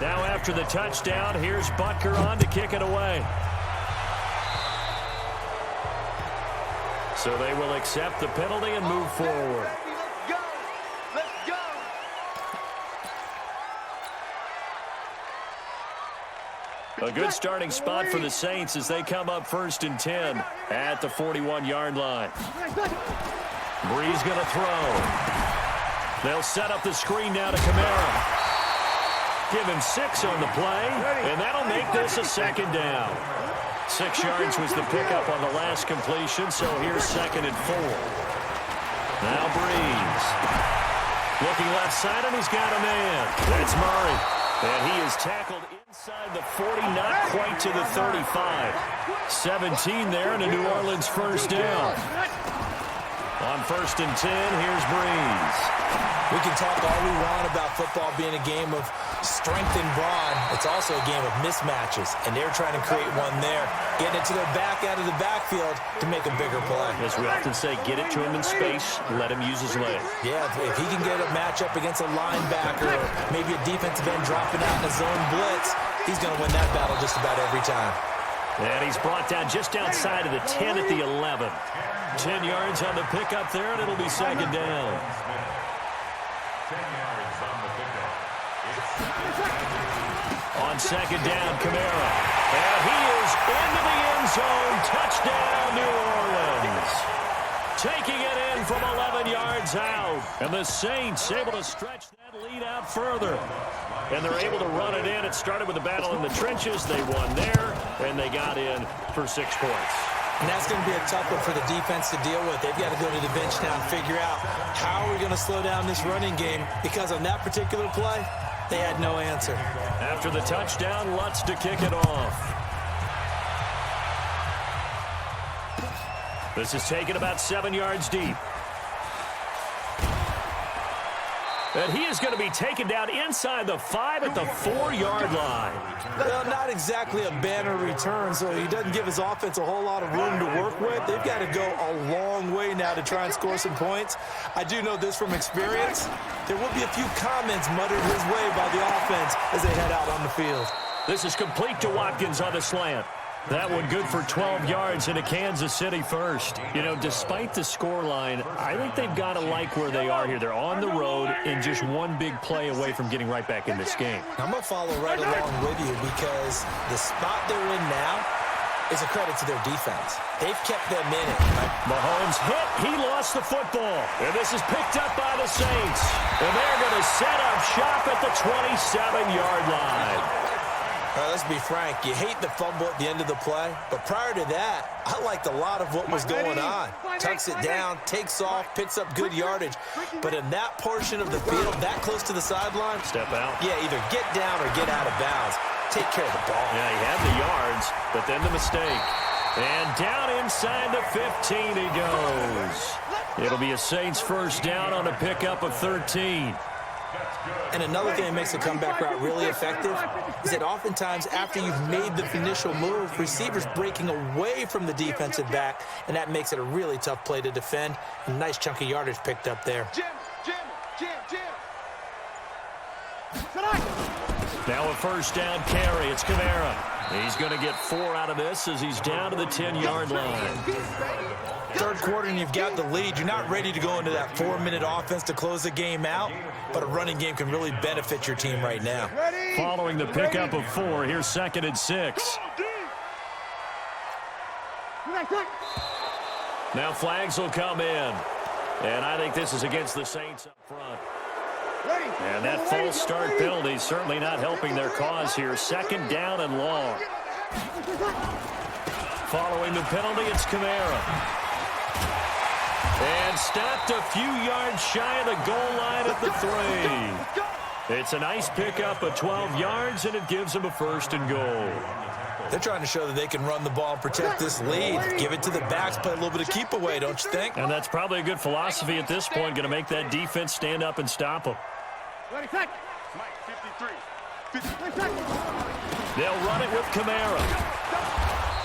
Now after the touchdown, here's Butker on to kick it away. So they will accept the penalty and move forward. Let's go. A good starting spot for the Saints as they come up 1st and 10 at the 41-yard line. Breeze going to throw. They'll set up the screen now to Kamara. Give him 6 on the play, and that'll make this a 2nd down. 6 yards was the pickup on the last completion, so here's 2nd and 4. Now Breeze. Looking left side, and he's got a man. That's Murray. And he is tackled inside the 40, not quite to the 35. 17 there, and a New Orleans 1st down. On 1st and 10, here's Breeze. We can talk all we want about football being a game of strength and brawn. It's also a game of mismatches, and they're trying to create one there, getting it to their back out of the backfield to make a bigger play. As we often say, get it to him in space, let him use his leg. Yeah, if he can get a matchup against a linebacker or maybe a defensive end dropping out in a zone blitz, he's going to win that battle just about every time. And he's brought down just outside of the 10 at the 11. 10 yards on the pickup there, and it'll be 2nd down. 10 yards on the pickup. On 2nd down, Kamara. And he is into the end zone. Touchdown, New Orleans. Taking it in from 11 yards out. And the Saints able to stretch that lead out further. And they're able to run it in. It started with a battle in the trenches. They won there, and they got in for 6 points. And that's going to be a tough one for the defense to deal with. They've got to go to the bench now and figure out how are we going to slow down this running game, because on that particular play, they had no answer. After the touchdown, Lutz to kick it off. This is taken about 7 yards deep. And he is going to be taken down inside the 5 at the 4-yard line. Well, not exactly a banner return, so he doesn't give his offense a whole lot of room to work with. They've got to go a long way now to try and score some points. I do know this from experience. There will be a few comments muttered his way by the offense as they head out on the field. This is complete to Watkins on the slant. That one good for 12 yards into Kansas City 1st. You know, despite the scoreline, I think they've got to like where they are here. They're on the road and just one big play away from getting right back in this game. I'm going to follow right along with you, because the spot they're in now is a credit to their defense. They've kept them in it. Mahomes hit. He lost the football. And this is picked up by the Saints. And they're going to set up shop at the 27-yard line. Let's be frank, you hate the fumble at the end of the play, but prior to that, I liked a lot of what was going on. Tucks it down, takes off, picks up good yardage, but in that portion of the field, that close to the sideline, step out. Yeah, either get down or get out of bounds. Take care of the ball. Yeah, he had the yards, but then the mistake. And down inside the 15 he goes. It'll be a Saints 1st down on a pickup of 13. And another thing that makes a comeback route really effective is that oftentimes after you've made the initial move, receivers breaking away from the defensive back, and that makes it a really tough play to defend. A nice chunk of yardage picked up there. Now a first down carry. It's Kamara. He's going to get 4 out of this as he's down to the 10-yard line. Third quarter and you've got the lead. You're not ready to go into that 4-minute offense to close the game out, but a running game can really benefit your team right now. Following the pickup of 4, here's 2nd and 6. Now flags will come in. And I think this is against the Saints up front. And that false start penalty is certainly not helping their cause here. 2nd down and long. Following the penalty, it's Kamara. And stopped a few yards shy of the goal line at the 3. It's a nice pickup of 12 yards, and it gives them a 1st and goal. They're trying to show that they can run the ball and protect this lead. Give it to the backs, play a little bit of keep away, don't you think? And that's probably a good philosophy at this point, going to make that defense stand up and stop them. They'll run it with Kamara.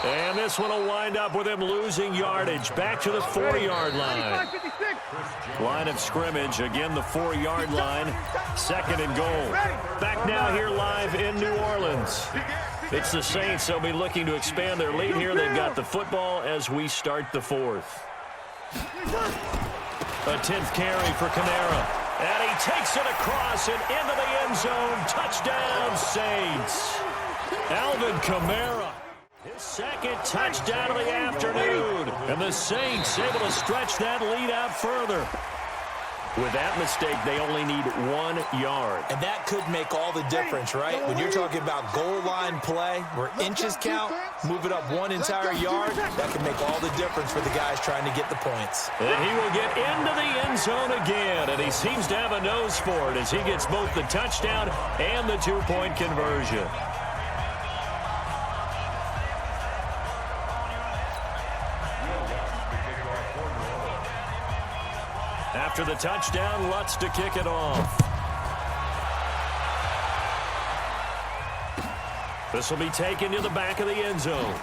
And this one will wind up with him losing yardage. Back to the 4-yard line. Line of scrimmage, again the 4-yard line. 2nd and goal. Back now here live in New Orleans. It's the Saints. They'll be looking to expand their lead here. They've got the football as we start the 4th. A 10th carry for Kamara. And he takes it across and into the end zone. Touchdown, Saints. Alvin Kamara. His 2nd touchdown of the afternoon. And the Saints able to stretch that lead out further. With that mistake, they only need 1 yard. And that could make all the difference, right? When you're talking about goal line play, where inches count, move it up 1 entire yard, that can make all the difference for the guys trying to get the points. And he will get into the end zone again, and he seems to have a nose for it as he gets both the touchdown and the 2-point conversion. After the touchdown, Lutz to kick it off. This will be taken to the back of the end zone.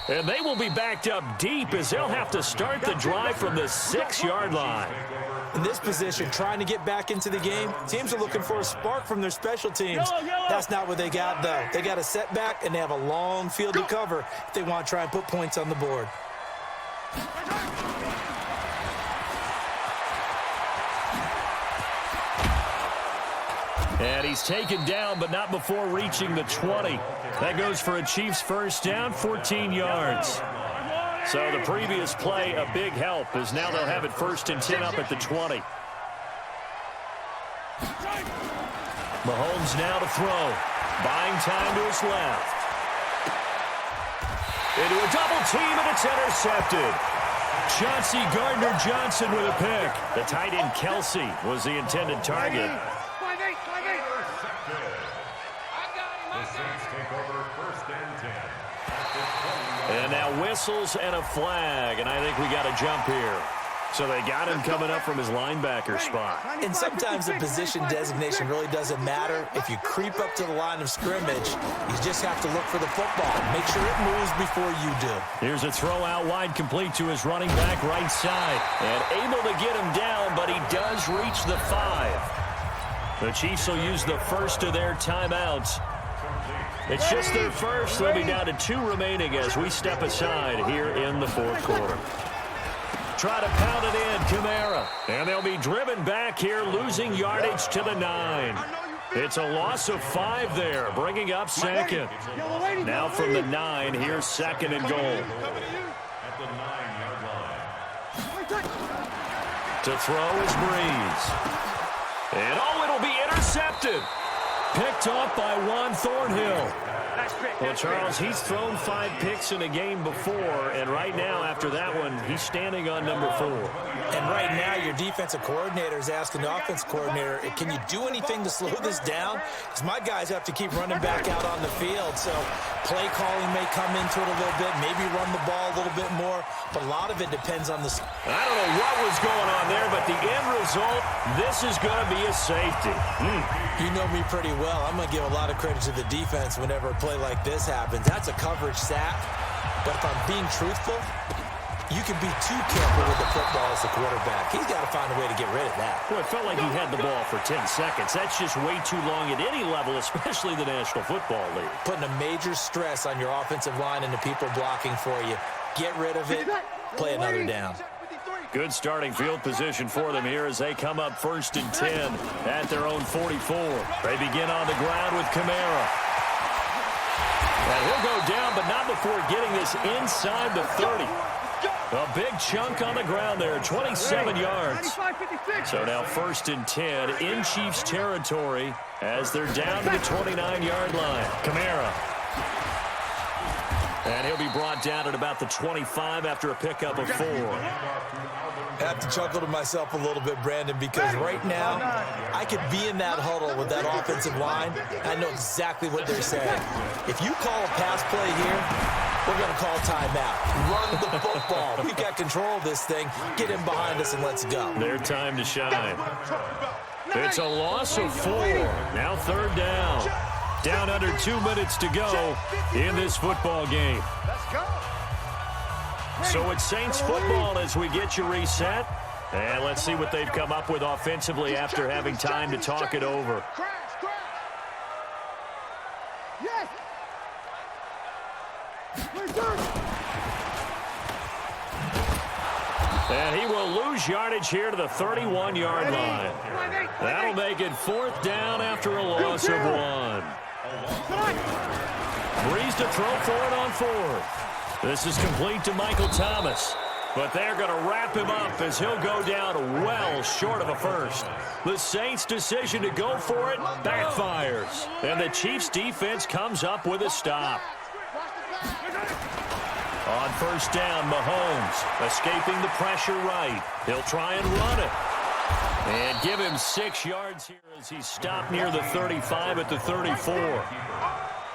And they will be backed up deep as they'll have to start the drive from the 6-yard line. In this position, trying to get back into the game, teams are looking for a spark from their special teams. That's not what they got, though. They got a setback, and they have a long field to cover if they want to try and put points on the board. And he's taken down, but not before reaching the 20. That goes for a Chiefs first down, 14 yards. So the previous play, a big help, as now they'll have it 1st and 10 up at the 20. Mahomes now to throw. Buying time to his left. Into a double team, and it's intercepted. Chauncey Gardner-Johnson with a pick. The tight end Kelsey was the intended target. And now whistles and a flag, and I think we got a jump here. So they got him coming up from his linebacker spot. And sometimes the position designation really doesn't matter. If you creep up to the line of scrimmage, you just have to look for the football. Make sure it moves before you do. Here's a throw out wide, complete to his running back right side. And able to get him down, but he does reach the 5. The Chiefs will use the first of their timeouts. It's just their first. They'll be down to 2 remaining as we step aside here in the 4th quarter. Try to pound it in, Kamara. And they'll be driven back here, losing yardage to the 9. It's a loss of 5 there, bringing up 2nd. Now from the 9, here's 2nd and goal. To throw is Breeze. And it'll be intercepted. Picked off by Juan Thornhill. Well, Charles, he's thrown 5 picks in a game before, and right now, after that one, he's standing on number 4. And right now, your defensive coordinator is asking the offensive coordinator, can you do anything to slow this down? Because my guys have to keep running back out on the field. So play calling may come into it a little bit, maybe run the ball a little bit more, but a lot of it depends on the... I don't know what was going on there, but the end result, this is going to be a safety. You know me pretty well. I'm going to give a lot of credit to the defense whenever a play like this happens. That's a coverage sack. But if I'm being truthful, you can be too careful with the football as a quarterback. He's got to find a way to get rid of that. Well, it felt like he had the ball for 10 seconds. That's just way too long at any level, especially the National Football League. Putting a major stress on your offensive line and the people blocking for you. Get rid of it. Play another down. Good starting field position for them here as they come up 1st and 10 at their own 44. They begin on the ground with Kamara. And he'll go down, but not before getting this inside the 30. A big chunk on the ground there, 27 yards. So now 1st and 10 in Chiefs territory as they're down to the 29-yard line. Kamara. And he'll be brought down at about the 25 after a pickup of 4. I have to chuckle to myself a little bit, Brandon, because right now I could be in that huddle with that offensive line. I know exactly what they're saying. If you call a pass play here, we're going to call timeout. Run the football. We've got control of this thing. Get him behind us and let's go. Their time to shine. It's a loss of 4. Now 3rd down. Down under 2 minutes to go in this football game. So it's Saints football as we get you reset. And let's see what they've come up with offensively after having time to talk it over. And he will lose yardage here to the 31-yard line. That'll make it 4th down after a loss of 1. Breeze to throw for it on 4th. This is complete to Michael Thomas. But they're going to wrap him up as he'll go down well short of a first. The Saints' decision to go for it backfires. And the Chiefs' defense comes up with a stop. On 1st down, Mahomes escaping the pressure right. He'll try and run it. And give him 6 yards here as he's stopped near the 35 at the 34.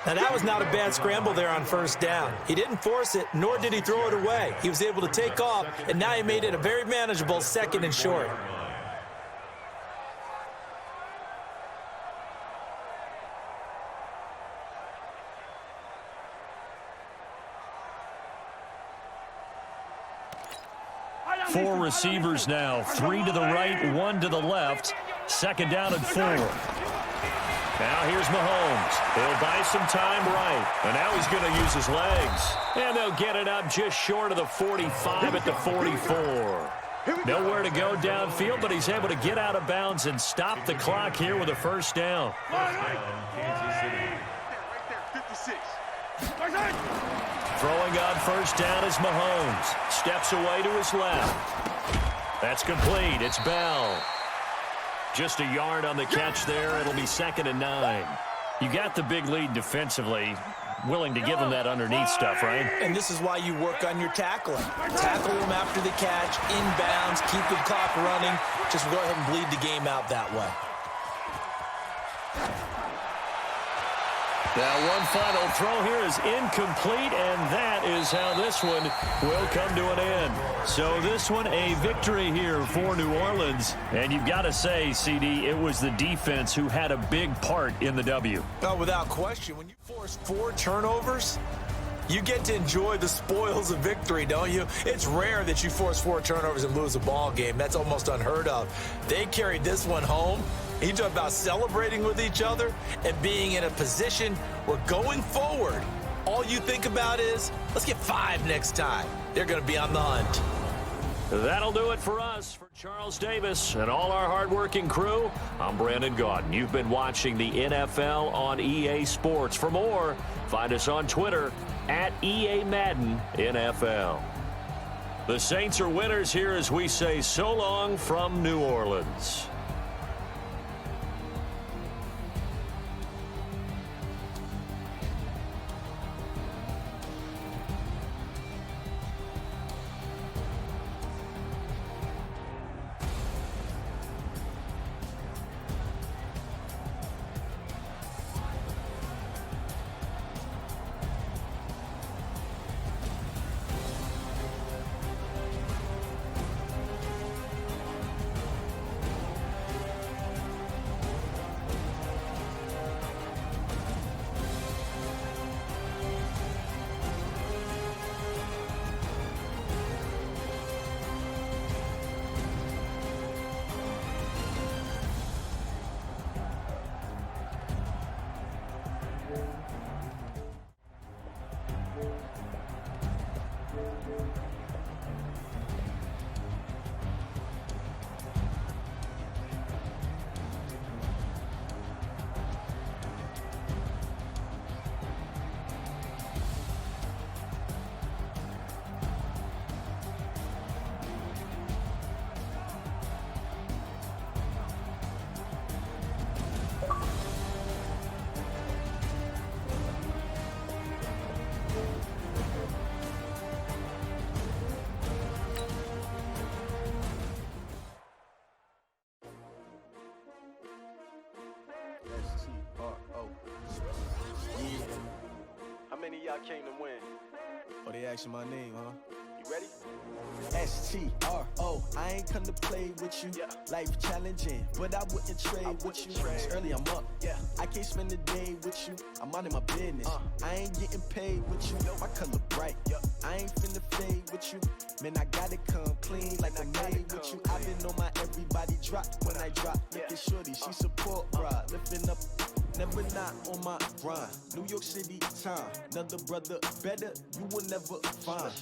Now, that was not a bad scramble there on 1st down. He didn't force it, nor did he throw it away. He was able to take off, and now he made it a very manageable 2nd and short. Four receivers now, 3 to the right, 1 to the left. 2nd down and 4. Now here's Mahomes. He'll buy some time right. And now he's going to use his legs. And they'll get it up just short of the 45 at the 44. Nowhere to go downfield, but he's able to get out of bounds and stop the clock here with a 1st down. Throwing on 1st down is Mahomes. Steps away to his left. That's complete. It's Bell. Just a yard on the catch there. It'll be 2nd and 9. You got the big lead defensively. Willing to give him that underneath stuff, right? And this is why you work on your tackling. Tackle him after the catch, inbounds, keep the clock running. Just go ahead and bleed the game out that way. Now one final throw here is incomplete, and that is how this one will come to an end. So this one a victory here for New Orleans. And you've got to say, CD, it was the defense who had a big part in the W. No, without question. When you force 4 turnovers, you get to enjoy the spoils of victory, don't you? It's rare that you force 4 turnovers and lose a ball game. That's almost unheard of. They carried this one home. You talk about celebrating with each other and being in a position where going forward, all you think about is, let's get 5 next time. They're going to be on the hunt. That'll do it for us. For Charles Davis and all our hardworking crew, I'm Brandon Gaudin. You've been watching the NFL on EA Sports. For more, find us on Twitter at EA Madden NFL. The Saints are winners here as we say so long from New Orleans. I came to win. Oh, they asking my name, huh? You ready? S-T-R-O, I ain't come to play with you. Life challenging, but I wouldn't trade with you. It's early, I'm up. I can't spend the day with you. I'm out of my business. I ain't getting paid with you. My color bright. I ain't finna fade with you. Man, I gotta come clean like I made with you. I've been on my everybody drop when I drop. Look at shorty, she support rod. Lifting up, never not on my grind. New York City time, another brother better, you will never find.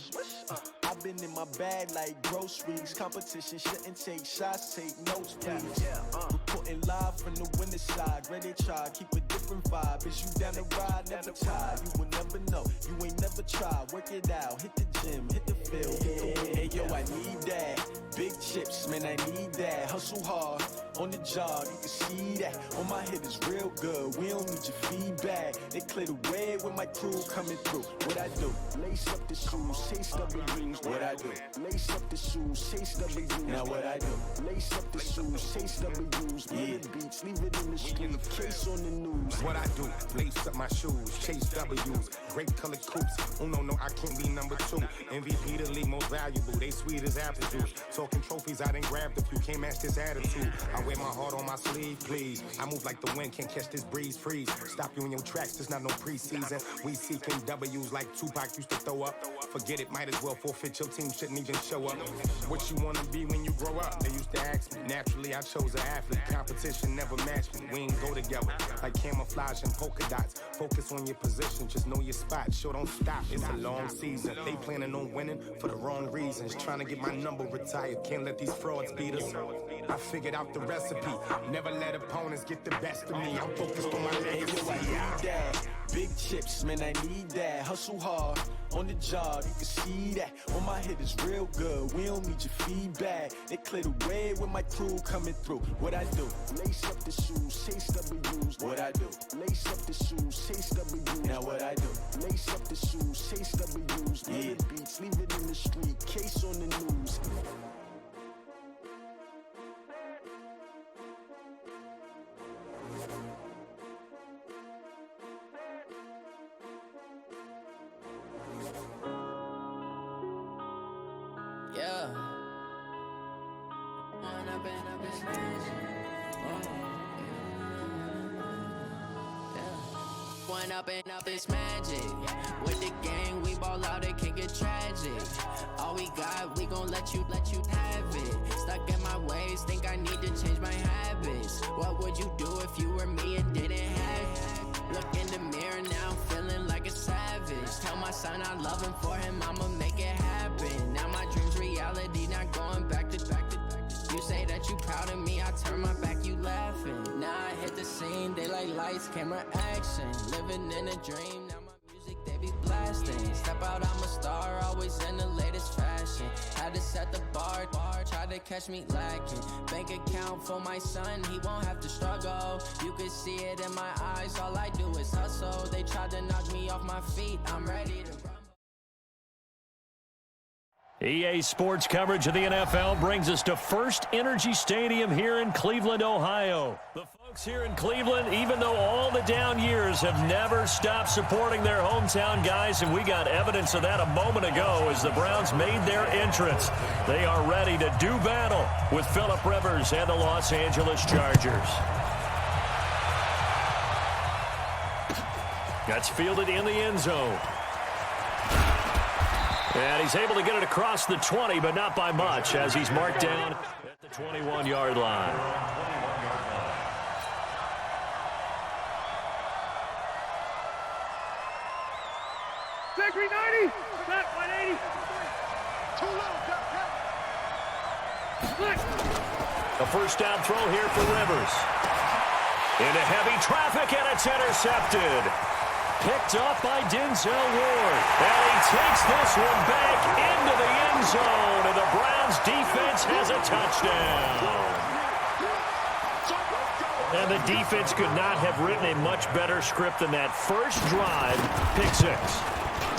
I've been in my bag like groceries. Competition shouldn't take shots, take notes, please. Reporting live from the winter side. Ready to try, keep a different vibe. Is you down the ride, never tired. You will never know, you ain't never tried. Work it out, hit the gym, hit the field. Hey yo, I need that. Big chips, man, I need that. Hustle hard, on the job, you can see that. On my head is real good, we don't need your feedback. They clear the way with my crew coming through. What I do? Lace up the shoes, chase W's. What I do? Lace up the shoes, chase W's. Now what I do? Lace up the shoes, chase W's. Yeah, beats, leave it in the street, case on the news. What I do? Lace up my shoes, chase W's. Great colored coops. Oh no, I can't be number 2. MVP the league most valuable. They sweet as apple juice. Talking trophies, I done grabbed a few. Can't match this attitude. I wear my heart on my sleeve, please. I move like the wind, can't catch this breeze. Freeze. Stop you in your tracks. There's not no preseason. We seeking W's like Tupac used to throw up. Forget it, might as well forfeit. Your team shouldn't even show up. What you wanna be when you grow up? They used to ask me. Naturally, I chose an athlete. Competition never matched me. We ain't go together like camouflage and polka dots. Focus on your position, just know your spot. Sure, don't stop. It's a long season. They planning on winning for the wrong reasons. Trying to get my number retired. Can't let these frauds beat us. I figured out the recipe. Never let opponents get the best of me. I'm focused on my legacy. I need that. Big chips, man, I need that. Hustle hard, on the job, you can see that. On my head is real good, we don't need your feedback. They clear the way with my crew coming through. What I do? Lace up the shoes, chase W's. What I do? Lace up the shoes, chase W's. Now what I do? Lace up the shoes, chase W's. Yeah, beats, leave it in the street, case on the news. Up this magic. With the gang, we ball out, it can get tragic. All we got, we gon' let you have it. Stuck in my ways, think I need to change my habits. What would you do if you were me and didn't have it? Look in the mirror now, I'm feeling like a savage. Tell my son I love him, for him I'ma make it happen. Now my dream's reality, not going back to. You say that you proud of me, I turn my back, you laughing. Now I hit the scene, they like lights, camera, action. Living in a dream, now my music, they be blasting. Step out, I'm a star, always in the latest fashion. Had to set the bar, try to catch me lacking. Bank account for my son, he won't have to struggle. You can see it in my eyes, all I do is hustle. They tried to knock me off my feet, I'm ready to run. EA Sports coverage of the NFL brings us to First Energy Stadium here in Cleveland, Ohio. The folks here in Cleveland, even though all the down years, have never stopped supporting their hometown guys, and we got evidence of that a moment ago as the Browns made their entrance. They are ready to do battle with Phillip Rivers and the Los Angeles Chargers. That's fielded in the end zone. And he's able to get it across the 20, but not by much, as he's marked down at the 21-yard line. Victory 90! Set 180! Too low, A first down throw here for Rivers. Into heavy traffic, and it's intercepted. Picked up by Denzel Ward. And he takes this one back into the end zone. And the Browns defense has a touchdown. And the defense could not have written a much better script than that first drive. Pick 6.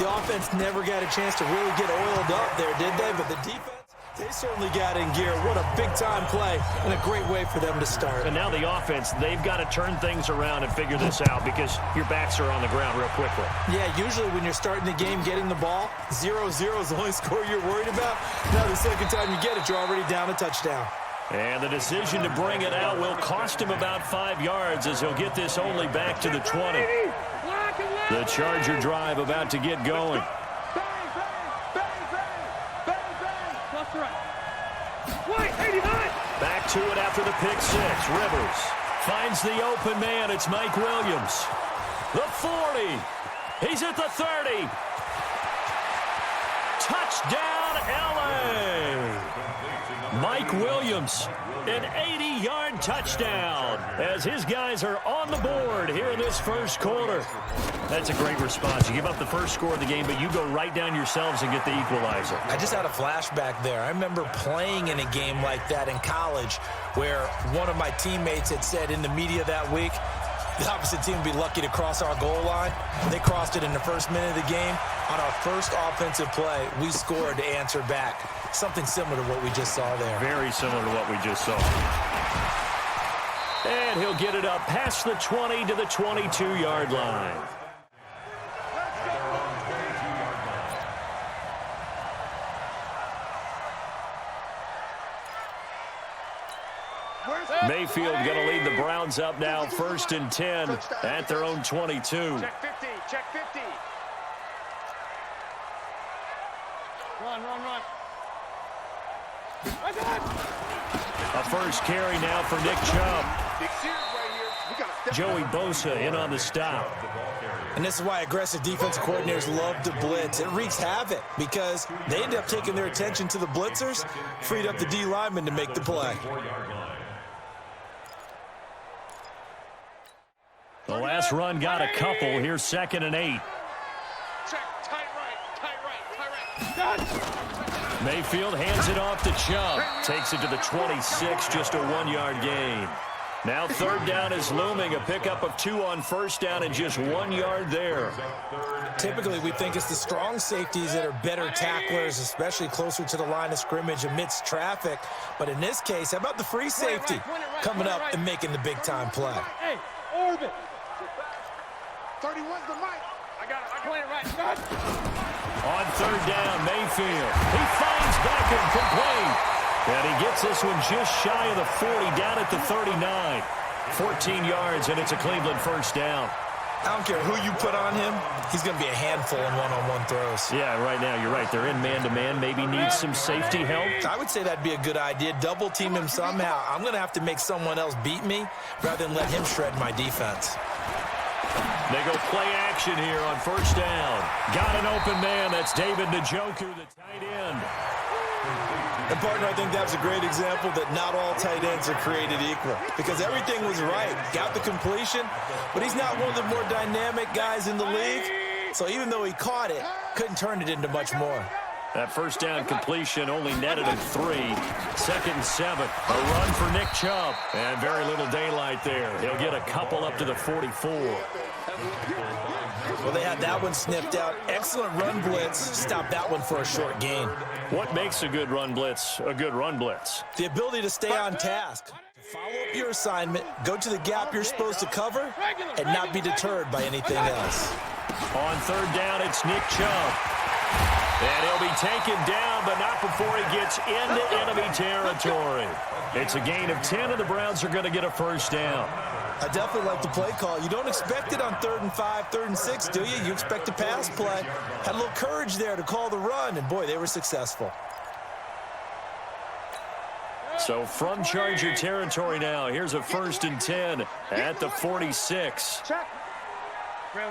The offense never got a chance to really get oiled up there, did they? But the defense They certainly got in gear. What a big-time play and a great way for them to start. And now the offense, they've got to turn things around and figure this out because your backs are on the ground real quickly. Yeah, usually when you're starting the game getting the ball, 0-0 is the only score you're worried about. Now the second time you get it, you're already down a touchdown. And the decision to bring it out will cost him about 5 yards as he'll get this only back to the 20. The Charger drive about to get going. Back to it after the pick six. Rivers finds the open man. It's Mike Williams. The 40. He's at the 30. Touchdown, L.A. Mike Williams, an 80-yard touchdown as his guys are on the board here in this first quarter. That's a great response. You give up the first score of the game, but you go right down yourselves and get the equalizer. I just had a flashback there. I remember playing in a game like that in college where one of my teammates had said in the media that week, the opposite team would be lucky to cross our goal line. They crossed it in the first minute of the game. On our first offensive play, we scored to answer back. Something similar to what we just saw there. Very similar to what we just saw. And he'll get it up past the 20 to the 22-yard line. Mayfield going to lead the Browns up now, 1st and 10 at their own 22. Check 50, check 50. Run. A first carry now for Nick Chubb. Joey Bosa in on the stop. And this is why aggressive defensive coordinators love to blitz. It wreaks havoc because they end up taking their attention to the blitzers, freed up the D lineman to make the play. The last run got a couple. Here's 2nd and 8. Check, tight right. Mayfield hands it off to Chubb. Takes it to the 26, just a 1-yard gain. Now 3rd down is looming. A pickup of 2 on 1st down and just 1 yard there. Typically, we think it's the strong safeties that are better tacklers, especially closer to the line of scrimmage amidst traffic. But in this case, how about the free safety coming up and making the big-time play? Hey, orbit. 31's the mic. I got it right. On 3rd down, Mayfield. He finds Beckham complete. And he gets this one just shy of the 40, down at the 39. 14 yards, and it's a Cleveland 1st down. I don't care who you put on him. He's going to be a handful in one-on-one throws. Yeah, right now, you're right. They're in man-to-man. Maybe needs some safety help. I would say that'd be a good idea. Double team him somehow. I'm going to have to make someone else beat me rather than let him shred my defense. They go play action here on 1st down. Got an open man. That's David Njoku, the tight end. And, partner, I think that was a great example that not all tight ends are created equal because everything was right. Got the completion, but he's not one of the more dynamic guys in the league. So even though he caught it, couldn't turn it into much more. That 1st down completion only netted him 3. 2nd and 7. A run for Nick Chubb. And very little daylight there. He'll get a couple up to the 44. Well, they had that one sniffed out. Excellent run blitz. Stopped that one for a short gain. What makes a good run blitz a good run blitz? The ability to stay on task. Follow up your assignment, go to the gap you're supposed to cover, and not be deterred by anything else. On 3rd down, it's Nick Chubb. And he'll be taken down, but not before he gets into enemy territory. It's a gain of 10, and the Browns are going to get a 1st down. I definitely like the play call. You don't expect it on 3rd and 5, 3rd and 6, do you? You expect a pass play. Had a little courage there to call the run, and, boy, they were successful. So from Charger territory now, here's a 1st and 10 at the 46. Check. Real.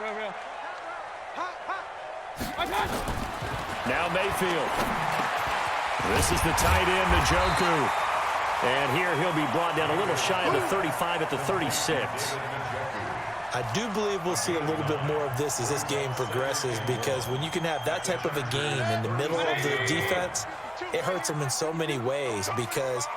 Now Mayfield. This is the tight end, Njoku. And here he'll be brought down a little shy of the 35 at the 36. I do believe we'll see a little bit more of this as this game progresses because when you can have that type of a game in the middle of the defense, it hurts them in so many ways because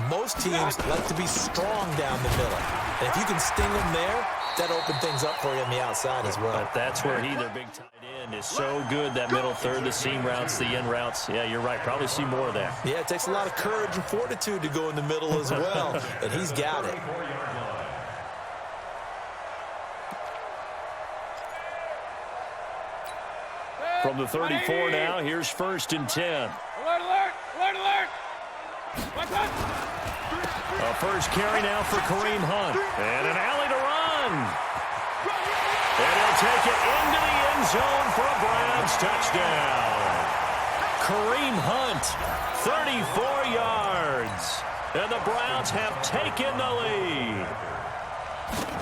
most teams like to be strong down the middle. And if you can sting them there, that opens things up for you on the outside as well. But that's where their big tight end, Is so good, that middle third, the seam routes, the in routes. Yeah, you're right. Probably see more of that. Yeah, it takes a lot of courage and fortitude to go in the middle as well, and he's got it. From the 34 now, here's 1st and 10. Alert, alert, alert, alert. A first carry now for Kareem Hunt. And an alley to run. And he'll take it into the end zone for a Browns touchdown. Kareem Hunt, 34 yards. And the Browns have taken the lead.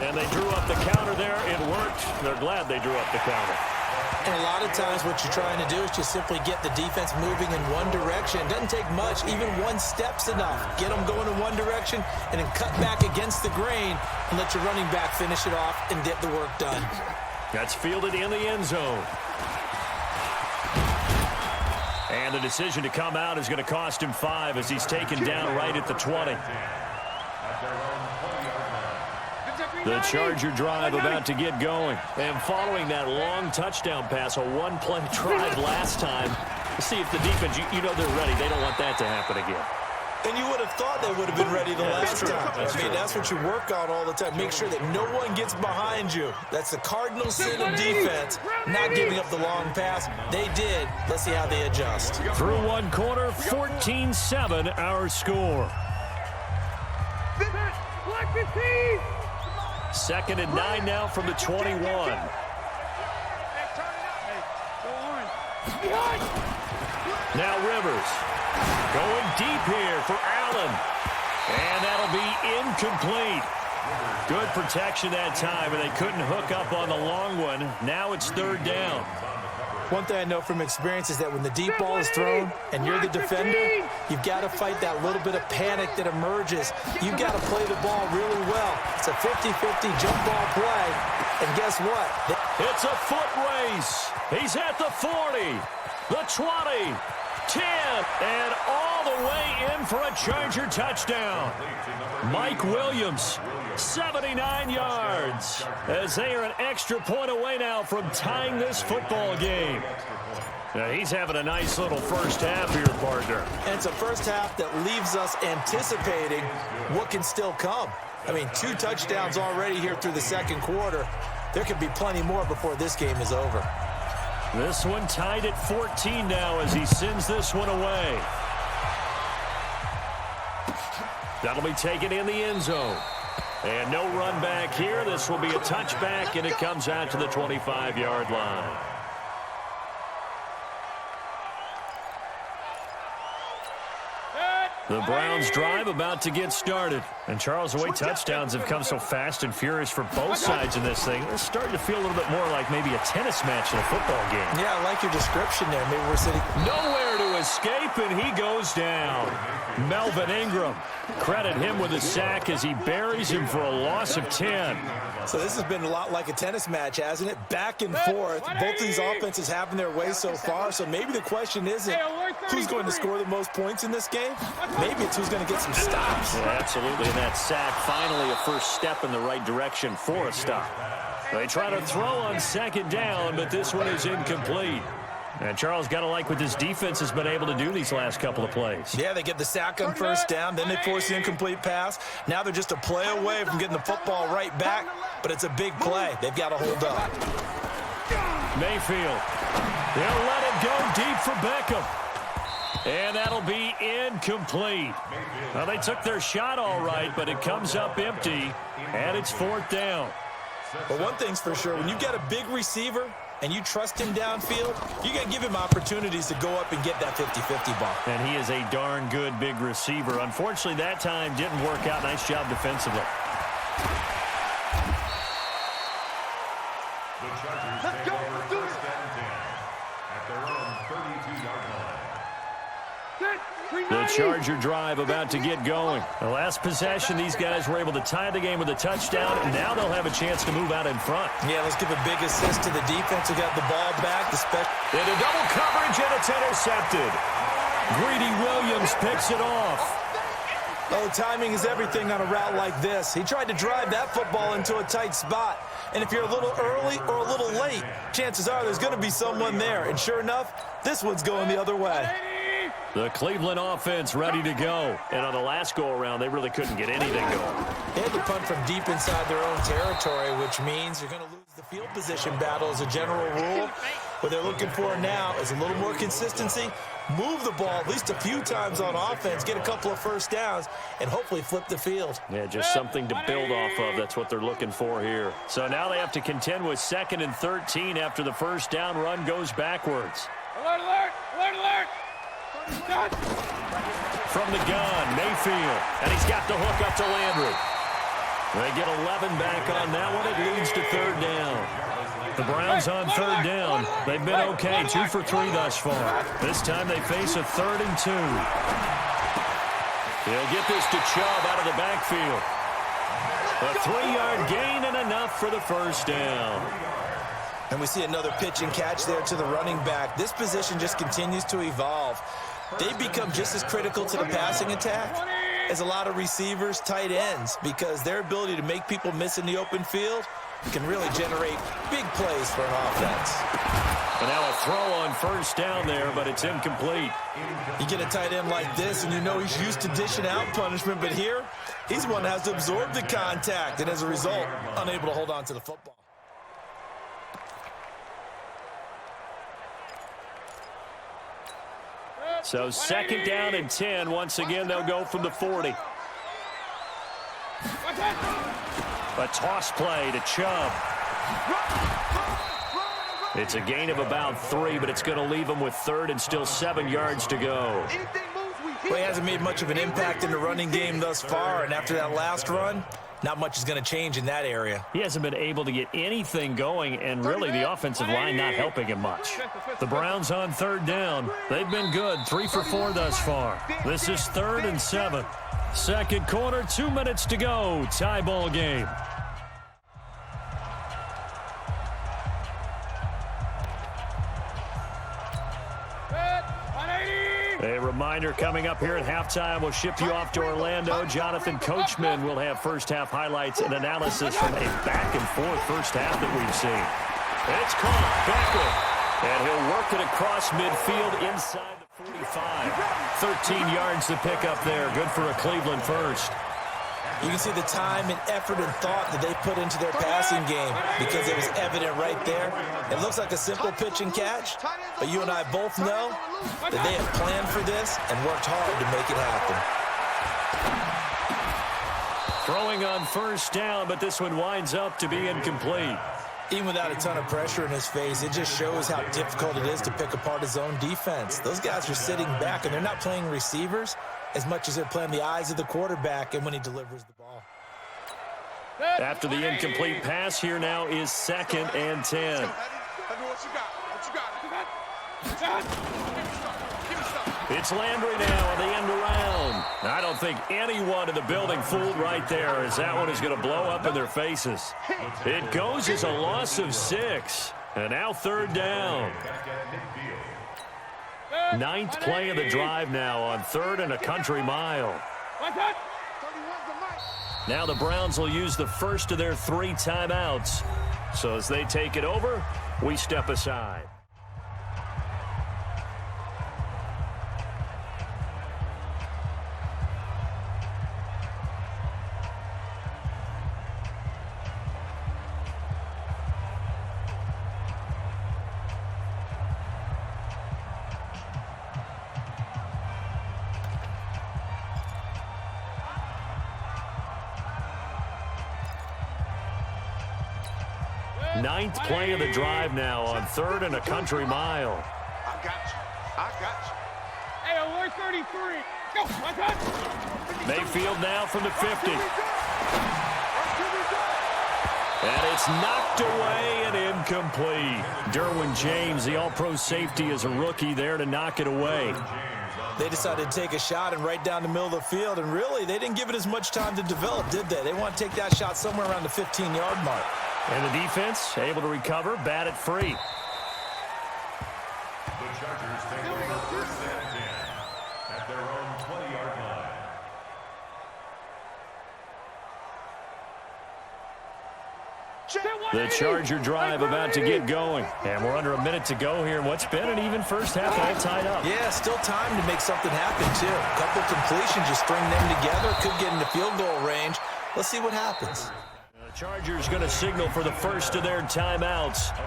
And they drew up the counter there. It worked. They're glad they drew up the counter. And a lot of times what you're trying to do is just simply get the defense moving in one direction. It doesn't take much. Even one step's enough. Get them going in one direction and then cut back against the grain and let your running back finish it off and get the work done. That's fielded in the end zone. And the decision to come out is going to cost him 5 as he's taken down right at the 20. The Charger drive about to get going. And following that long touchdown pass, a one-play drive last time, see if the defense, you know they're ready. They don't want that to happen again. And you would have thought they would have been ready the last time. That's what you work on all the time. Make sure that no one gets behind you. That's the cardinal sin of defense, not giving up the long pass. They did. Let's see how they adjust. Through one quarter, 14-7 our score. 2nd and 9 now from the 21. Now Rivers going deep here for Allen. And that'll be incomplete. Good protection that time, and they couldn't hook up on the long one. Now it's 3rd down. One thing I know from experience is that when the deep ball is thrown and you're the defender, you've got to fight that little bit of panic that emerges. You've got to play the ball really well. It's a 50-50 jump ball play, and guess what? It's a foot race. He's at the 40, the 20, 10, and all the way in for a Charger touchdown. Mike Williams, 79 yards, as they are an extra point away now from tying this football game. Now he's having a nice little first half here, partner. And it's a first half that leaves us anticipating what can still come. I mean, 2 touchdowns already here through the 2nd quarter. There could be plenty more before this game is over. This one tied at 14 now as he sends this one away. That'll be taken in the end zone. And no run back here. This will be a touchback, and it comes out to the 25-yard line. The Browns drive about to get started. And Charles, the way touchdowns have come so fast and furious for both sides in this thing, it's starting to feel a little bit more like maybe a tennis match in a football game. Yeah, I like your description there. Maybe we're sitting nowhere to escape, and he goes down. Melvin Ingram, credit him with a sack as he buries him for a loss of 10. So this has been a lot like a tennis match, hasn't it? Back and forth. Both these offenses having their way so far. So maybe the question isn't who's going to score the most points in this game. Maybe it's who's going to get some stops. Yeah, absolutely. And that sack, finally a first step in the right direction for a stop. They try to throw on 2nd down, but this one is incomplete. And Charles, got to like what this defense has been able to do these last couple of plays. Yeah, they get the sack on 1st down, then they force the incomplete pass. Now they're just a play away from getting the football right back, but it's a big play. They've got to hold up. Mayfield, they'll let it go deep for Beckham. And that'll be incomplete. Well, they took their shot all right, but it comes up empty, and it's 4th down. But one thing's for sure, when you get a big receiver and you trust him downfield, you got to give him opportunities to go up and get that 50-50 ball. And he is a darn good big receiver. Unfortunately, that time didn't work out. Nice job defensively. The Chargers take over 1st and 10 at their own 32-yard line. The Charger drive about to get going. The last possession, these guys were able to tie the game with a touchdown, and now they'll have a chance to move out in front. Yeah, let's give a big assist to the defense who got the ball back. Into double coverage, and it's intercepted. Greedy Williams picks it off. Oh, timing is everything on a route like this. He tried to drive that football into a tight spot. And if you're a little early or a little late, chances are there's going to be someone there. And sure enough, this one's going the other way. The Cleveland offense ready to go. And on the last go-around, they really couldn't get anything going. They had to punt from deep inside their own territory, which means you're going to lose the field position battle as a general rule. What they're looking for now is a little more consistency, move the ball at least a few times on offense, get a couple of first downs, and hopefully flip the field. Yeah, just something to build off of. That's what they're looking for here. So now they have to contend with 2nd and 13 after the first down run goes backwards. Alert, alert, alert, alert. From the gun, Mayfield, and he's got the hook up to Landry. They get 11 back on that one. It leads to 3rd down. The Browns on 3rd down. They've been okay, 2 for 3 thus far. This time they face a 3rd and 2. He'll get this to Chubb out of the backfield. A 3-yard gain and enough for the first down. And we see another pitch and catch there to the running back. This position just continues to evolve. They become just as critical to the passing attack as a lot of receivers, tight ends, because their ability to make people miss in the open field can really generate big plays for an offense. And now a throw on first down there, but it's incomplete. You get a tight end like this, and you know he's used to dishing out punishment, but here, he's one that has to absorb the contact, and as a result, unable to hold on to the football. So 2nd down and 10. Once again, they'll go from the 40. A toss play to Chubb. It's a gain of about 3, but it's going to leave them with 3rd and still 7 yards to go. Well, he hasn't made much of an impact in the running game thus far, and after that last run, not much is going to change in that area. He hasn't been able to get anything going, and really the offensive line not helping him much. The Browns on 3rd down. They've been good, 3 for 4 thus far. This is 3rd and 7. Second quarter, 2 minutes to go. Tie ball game. A reminder coming up here at halftime. We'll ship you off to Orlando. Jonathan Coachman will have first-half highlights and analysis from a back-and-forth first half that we've seen. It's caught. Becker. And he'll work it across midfield inside the 45. 13 yards to pick up there. Good for a Cleveland first. You can see the time and effort and thought that they put into their passing game because it was evident right there. It looks like a simple pitch and catch, but you and I both know that they have planned for this and worked hard to make it happen. Throwing on first down, but this one winds up to be incomplete. Even without a ton of pressure in his face, it just shows how difficult it is to pick apart his own defense. Those guys are sitting back, and they're not playing receivers as much as they're playing the eyes of the quarterback and when he delivers the ball. After the incomplete pass, here now is 2nd and 10. It's Landry now on the end around. I don't think anyone in the building fooled right there, as that one is going to blow up in their faces. It goes as a loss of 6. And now 3rd down. 9th play of the drive now on 3rd and a country mile. Now the Browns will use the first of their 3 timeouts. So as they take it over, we step aside. Ninth play of the drive now on 3rd and a country mile. I got you. I got you. Hey, alert 33. Go. I got you. Mayfield now from the 50. And it's knocked away and incomplete. Derwin James, the all-pro safety, is a rookie there to knock it away. They decided to take a shot and right down the middle of the field, and really, they didn't give it as much time to develop, did they? They want to take that shot somewhere around the 15-yard mark. And the defense able to recover, bat it free. The Chargers take over 1st and 10 at their own 20-yard line. The Charger drive about to get going. And we're under a minute to go here. What's been an even first half all tied up. Yeah, still time to make something happen, too. A couple completions, just string them together. Could get into field goal range. Let's see what happens. The Chargers going to signal for the first of their timeouts,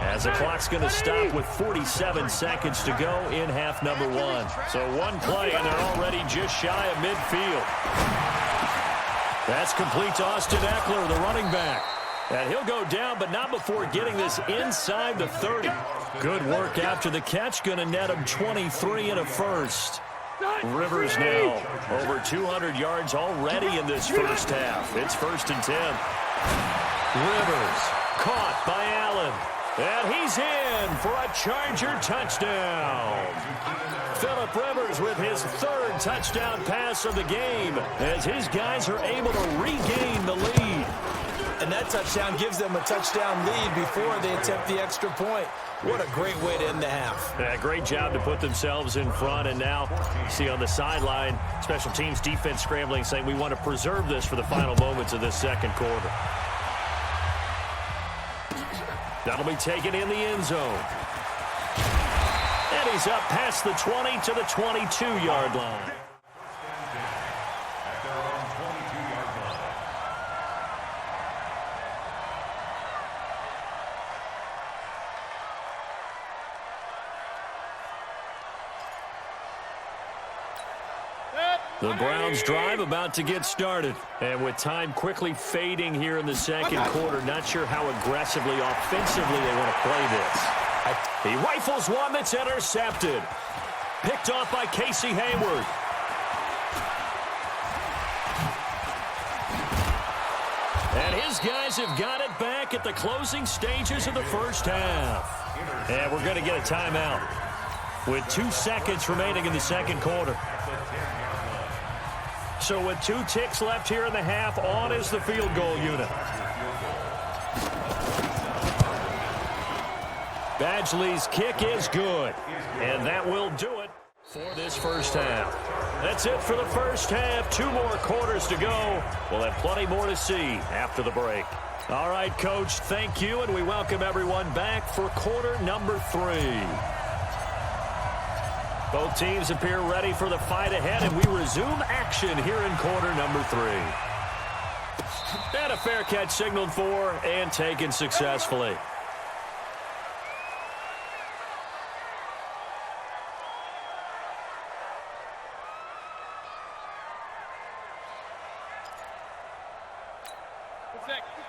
as the clock's going to stop with 47 seconds to go in half number one. So one play, and they're already just shy of midfield. That's complete to Austin Eckler, the running back. And he'll go down, but not before getting this inside the 30. Good work after the catch. Going to net him 23 and a first. Rivers now over 200 yards already in this first half. It's 1st and 10. Rivers caught by Allen. And he's in for a Charger touchdown. Phillip Rivers with his 3rd touchdown pass of the game, as his guys are able to regain the lead. And that touchdown gives them a touchdown lead before they attempt the extra point. What a great way to end the half. Yeah, great job to put themselves in front. And now, you see on the sideline, special teams defense scrambling, saying we want to preserve this for the final moments of this second quarter. That'll be taken in the end zone. And he's up past the 20 to the 22-yard line. At their own 22-yard line. The Browns drive about to get started. And with time quickly fading here in the second quarter, not sure how aggressively, offensively they want to play this. He rifles one that's intercepted. Picked off by Casey Hayward. And his guys have got it back at the closing stages of the first half. And we're going to get a timeout with 2 seconds remaining in the second quarter. So with 2 ticks left here in the half, on is the field goal unit. Badgley's kick is good, and that will do it for this first half. That's it for the first half. 2 more quarters to go. We'll have plenty more to see after the break. All right, Coach, thank you, and we welcome everyone back for quarter number 3. Both teams appear ready for the fight ahead, and we resume action here in quarter number 3. And a fair catch signaled for and taken successfully.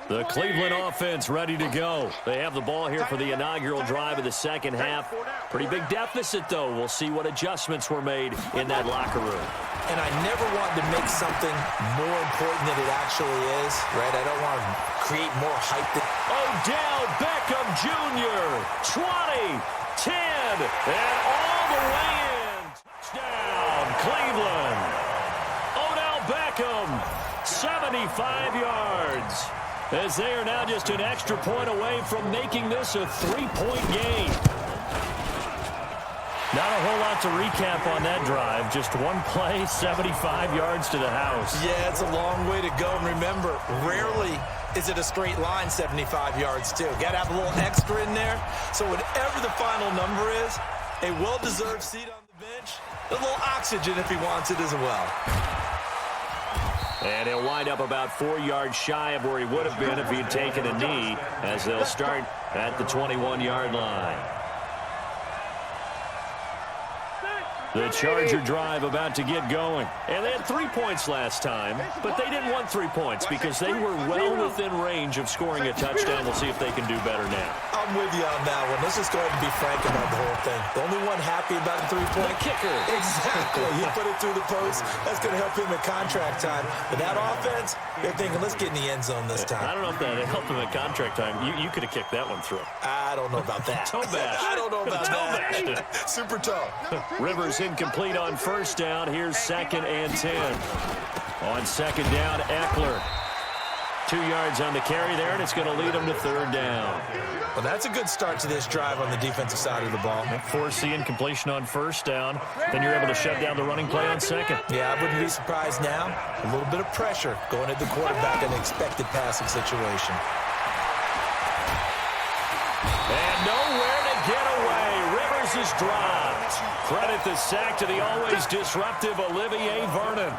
The Cleveland offense ready to go. They have the ball here for the inaugural drive of the second half. Pretty big deficit, though. We'll see what adjustments were made in that locker room. And I never want to make something more important than it actually is, right? I don't want to create more hype. Odell Beckham Jr., 20, 10, and all the way in. Touchdown, Cleveland. Odell Beckham, 75 yards. As they are now just an extra point away from making this a 3-point game. Not a whole lot to recap on that drive. Just one play, 75 yards to the house. Yeah, it's a long way to go. And remember, rarely is it a straight line 75 yards, too. Got to have a little extra in there. So whatever the final number is, a well-deserved seat on the bench, a little oxygen if he wants it as well. And he'll wind up about 4 yards shy of where he would have been if he had taken a knee, as they'll start at the 21-yard line. The Charger drive about to get going. And they had 3 points last time, but they didn't want 3 points because they were well within range of scoring a touchdown. We'll see if they can do better now. I'm with you on that one. Let's just go ahead and be frank about the whole thing. The only one happy about the 3-point kicker. Exactly. He put it through the post. That's going to help him at contract time. But that offense, they're thinking, let's get in the end zone this time. I don't know if that helped him at contract time. You could have kicked that one through. I don't know about that. Toe bash. I don't know about that. Super toe. Rivers incomplete on first down. Here's 2nd and 10. On 2nd down, Eckler. 2 yards on the carry there, and it's going to lead them to 3rd down. Well, that's a good start to this drive on the defensive side of the ball. Force the incompletion on first down. Then you're able to shut down the running play on 2nd. Yeah, I wouldn't be surprised now. A little bit of pressure going at the quarterback in an expected passing situation. is dropped. Credit the sack to the always disruptive Olivier Vernon.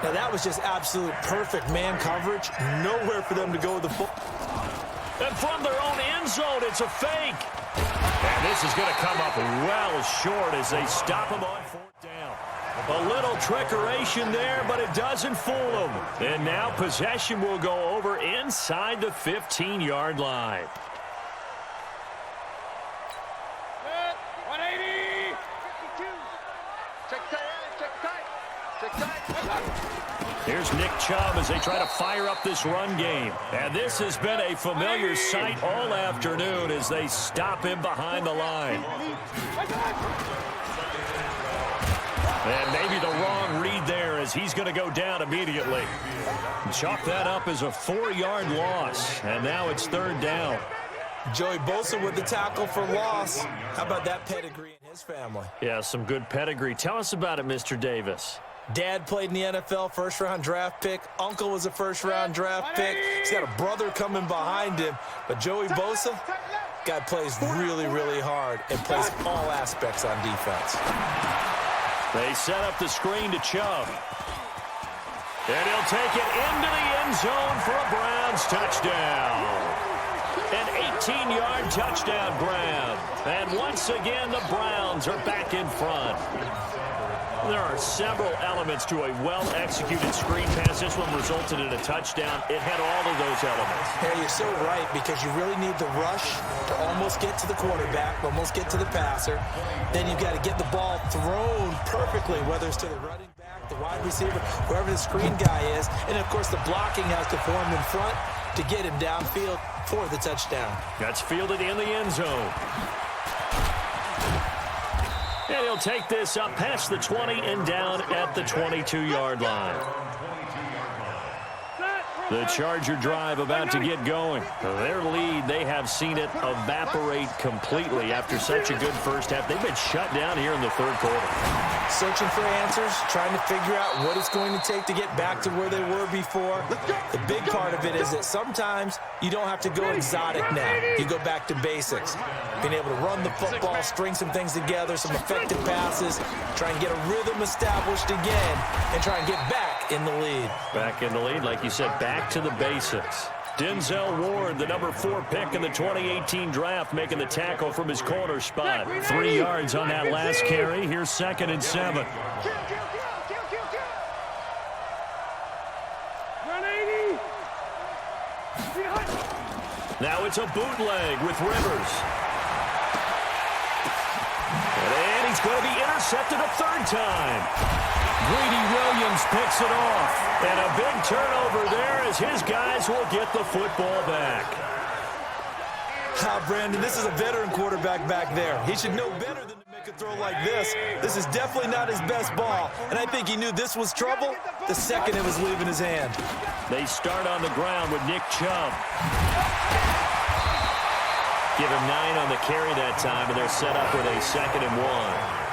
Now, that was just absolute perfect man coverage. Nowhere for them to go with the football. And from their own end zone, it's a fake. And this is going to come up well short as they stop him on fourth down. A little trickeration there, but it doesn't fool them. And now possession will go over inside the 15-yard line. 180. 52. Check tight. Here's Nick Chubb as they try to fire up this run game. And this has been a familiar sight all afternoon as they stop him behind the line. And maybe the wrong read there as he's going to go down immediately. Chalk that up as a 4-yard loss. And now it's third down. Joey Bosa with the tackle for loss. How about that pedigree in his family? Yeah, some good pedigree. Tell us about it, Mr. Davis. Dad played in the NFL, first-round draft pick. Uncle was a first-round draft pick. He's got a brother coming behind him. But Joey Bosa, guy plays really, really hard and plays all aspects on defense. They set up the screen to Chubb. And he'll take it into the end zone for a Browns touchdown. An 18-yard touchdown grab. And once again, the Browns are back in front. There are several elements to a well-executed screen pass. This one resulted in a touchdown. It had all of those elements. Yeah, you're so right, because you really need the rush to almost get to the quarterback, almost get to the passer. Then you've got to get the ball thrown perfectly, whether it's to the running back, the wide receiver, whoever the screen guy is. And, of course, the blocking has to form in front to get him downfield for the touchdown. That's fielded in the end zone. And he'll take this up past the 20 and down at the 22-yard line. The Charger drive about to get going. Their lead, they have seen it evaporate completely after such a good first half. They've been shut down here in the third quarter. Searching for answers, trying to figure out what it's going to take to get back to where they were before. The big part of it is that sometimes you don't have to go exotic now. You go back to basics. Being able to run the football, string some things together, some effective passes, try and get a rhythm established again, and try and get back in the lead. Back in the lead, like you said, back to the basics. Denzel Ward, the number 4 pick in the 2018 draft, making the tackle from his corner spot. 3 yards on that last carry. Here's 2nd and 7. Now it's a bootleg with Rivers. And he's going to be intercepted a third time. Greedy Williams picks it off. And a big turnover there as his guys will get the football back. Brandon, this is a veteran quarterback back there. He should know better than to make a throw like this. This is definitely not his best ball. And I think he knew this was trouble the second it was leaving his hand. They start on the ground with Nick Chubb. Give him 9 on the carry that time, and they're set up with a 2nd and 1.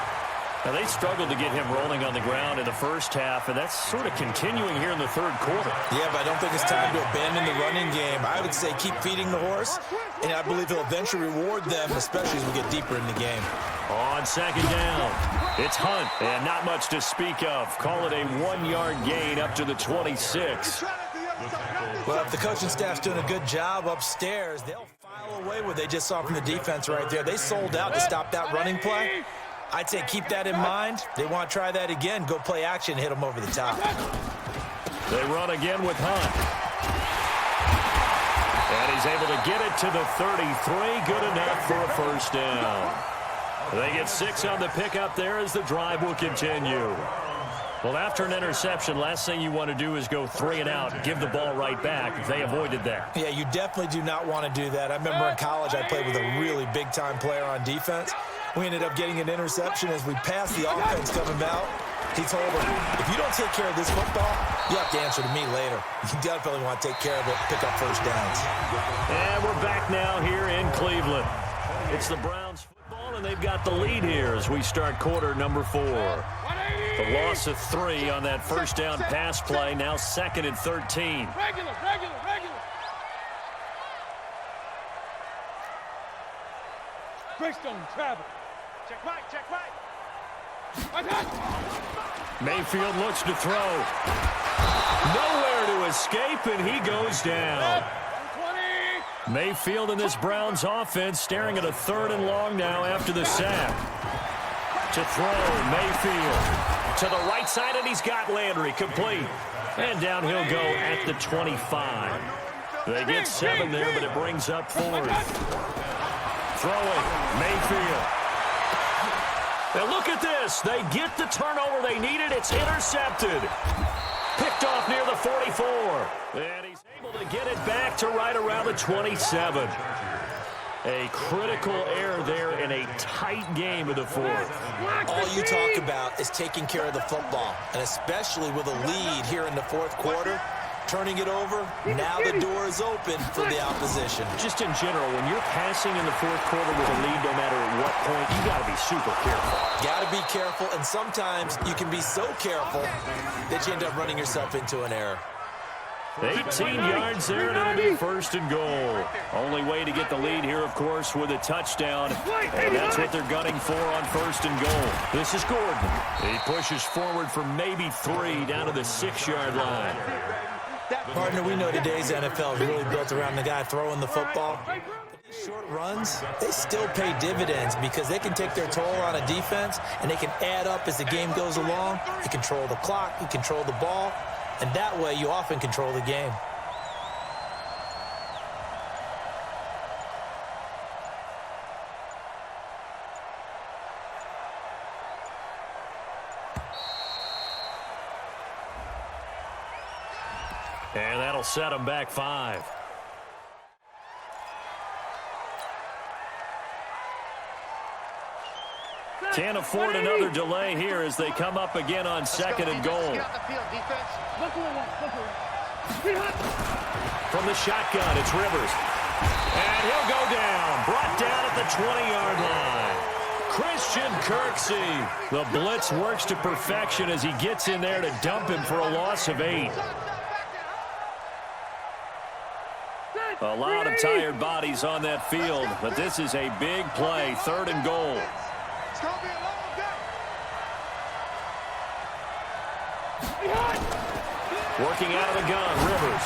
Now, they struggled to get him rolling on the ground in the first half, and that's sort of continuing here in the third quarter. Yeah, but I don't think it's time to abandon the running game. I would say keep feeding the horse, and I believe he'll eventually reward them, especially as we get deeper in the game. On 2nd down, it's Hunt, and not much to speak of. Call it a 1-yard gain up to the 26. Well, if the coaching staff's doing a good job upstairs, they'll file away what they just saw from the defense right there. They sold out to stop that running play. I'd say keep that in mind. They want to try that again. Go play action, hit them over the top. They run again with Hunt. And he's able to get it to the 33. Good enough for a first down. They get 6 on the pickup there as the drive will continue. Well, after an interception, last thing you want to do is go 3 and out, give the ball right back. They avoided that. Yeah, you definitely do not want to do that. I remember in college I played with a really big-time player on defense. We ended up getting an interception as we passed the offense coming out. He told him, if you don't take care of this football, you have to answer to me later. You definitely want to take care of it, pick up first downs. And we're back now here in Cleveland. It's the Browns football, and they've got the lead here as we start quarter number 4. The loss of 3 on that first down pass play, now 2nd and 13. Regular. Greystone, travel. Check right. Mayfield looks to throw. Nowhere to escape, and he goes down. Mayfield in this Browns offense staring at a 3rd and long now after the sack. To throw, Mayfield. To the right side, and he's got Landry complete. And down he'll go at the 25. They get 7 there, but it brings up 4th. Throwing, Mayfield. And look at this. They get the turnover they needed. It's intercepted. Picked off near the 44. And he's able to get it back to right around the 27. A critical error there in a tight game of the 4th. All you talk about is taking care of the football, and especially with a lead here in the 4th quarter. Turning it over, now the door is open for the opposition. Just in general, when you're passing in the 4th quarter with a lead, no matter at what point, you got to be super careful. Got to be careful, and sometimes you can be so careful that you end up running yourself into an error. 18 yards there, and it'll be 1st and goal. Only way to get the lead here, of course, with a touchdown, and that's what they're gunning for on 1st and goal. This is Gordon. He pushes forward for maybe 3 down to the 6-yard line. Partner, we know today's NFL is really built around the guy throwing the football. But these short runs, they still pay dividends because they can take their toll on a defense, and they can add up as the game goes along. You control the clock, you control the ball, and that way you often control the game. And that'll set them back 5. Can't afford another delay here as they come up again on 2nd and goal. From the shotgun, it's Rivers. And he'll go down. Brought down at the 20-yard line. Christian Kirksey. The blitz works to perfection as he gets in there to dump him for a loss of 8. A lot of tired bodies on that field, but this is a big play, 3rd and goal. It's going to be a long day. Working out of the gun, Rivers.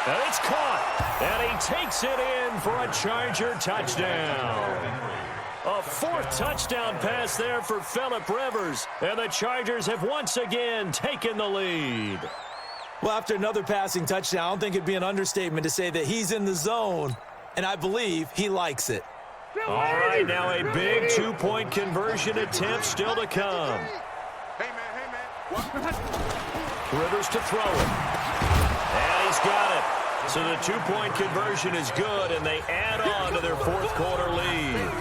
And it's caught, and he takes it in for a Charger touchdown. A 4th touchdown pass there for Phillip Rivers, and the Chargers have once again taken the lead. Well, after another passing touchdown, I don't think it'd be an understatement to say that he's in the zone, and I believe he likes it. All right, now a big 2-point conversion attempt still to come. Hey, man. Rivers to throw it. And he's got it. So the 2-point conversion is good, and they add on to their 4th quarter lead.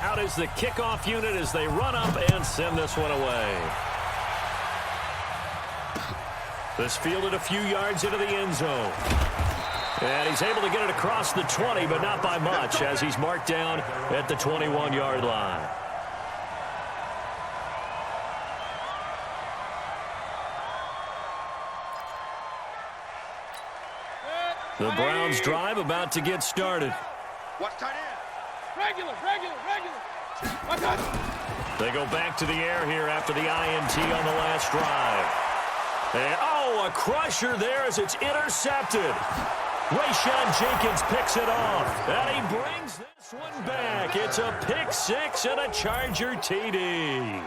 Out is the kickoff unit as they run up and send this one away. This fielded a few yards into the end zone. And he's able to get it across the 20, but not by much, as he's marked down at the 21-yard line. The Browns drive about to get started. Watch tight end. Regular. They go back to the air here after the INT on the last drive. And, a crusher there as it's intercepted. Rayshon Jenkins picks it off, and he brings this one back. It's a pick 6 and a Charger TD.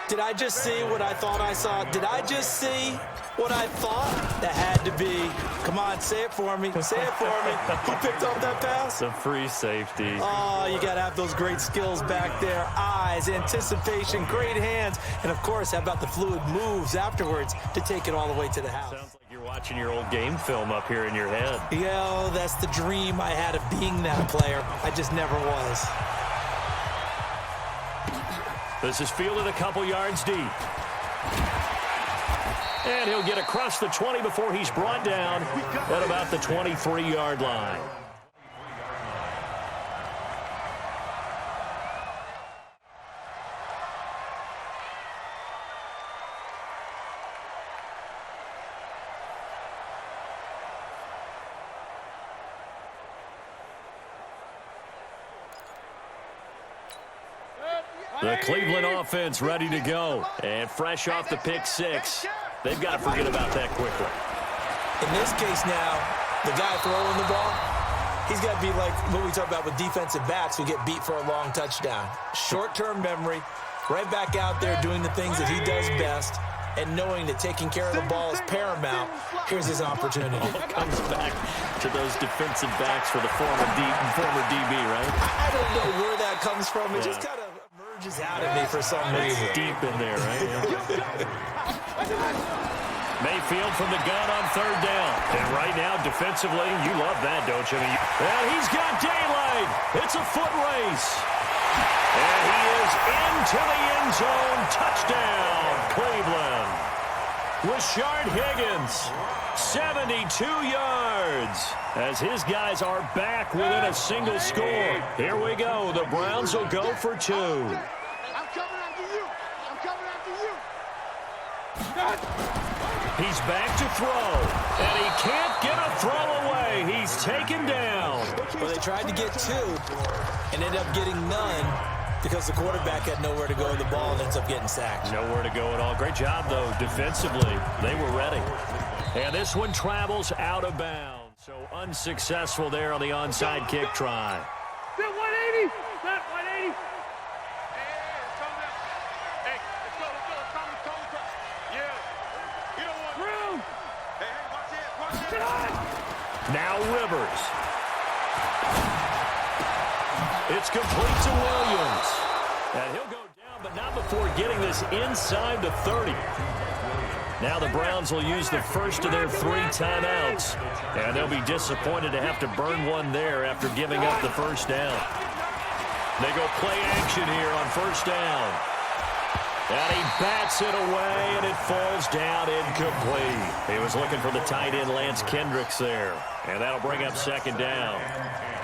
Did I just see what I thought I saw? Did I just see what I thought? That had to be. Come on, say it for me. Say it for me. Who picked up that pass? The free safety. Oh, you got to have those great skills back there. Eyes, anticipation, great hands. And, of course, how about the fluid moves afterwards to take it all the way to the house? Sounds like you're watching your old game film up here in your head. Yeah, that's the dream I had of being that player. I just never was. This is fielded a couple yards deep. And he'll get across the 20 before he's brought down at about the 23-yard line. The Cleveland offense ready to go. And fresh off the pick six. They've got to forget about that quickly. In this case now, the guy throwing the ball, he's got to be like what we talk about with defensive backs who get beat for a long touchdown. Short-term memory, right back out there doing the things that he does best, and knowing that taking care of the ball is paramount. Here's his opportunity. All comes back to those defensive backs for the former DB, right? I don't know where that comes from. It just kind of emerges out of me for some reason. Deep in there, right? Mayfield from the gun on third down. And right now, defensively, you love that, don't you? And he's got daylight. It's a foot race. And he is into the end zone. Touchdown, Cleveland. Rashard Higgins, 72 yards. As his guys are back within a single score. Here we go. The Browns will go for two. I'm coming after you. I'm coming after you. He's back to throw, and he can't get a throw away. He's taken down. Well, they tried to get two and ended up getting none because the quarterback had nowhere to go with the ball and ends up getting sacked. Nowhere to go at all. Great job, though, defensively. They were ready. And this one travels out of bounds. So unsuccessful there on the onside kick try. That 180. That 180. Now Rivers. It's complete to Williams. And he'll go down, but not before getting this inside the 30. Now the Browns will use the first of their 3 timeouts. And they'll be disappointed to have to burn one there after giving up the first down. They go play action here on first down. And he bats it away, and it falls down incomplete. He was looking for the tight end, Lance Kendricks, there. And that'll bring up second down.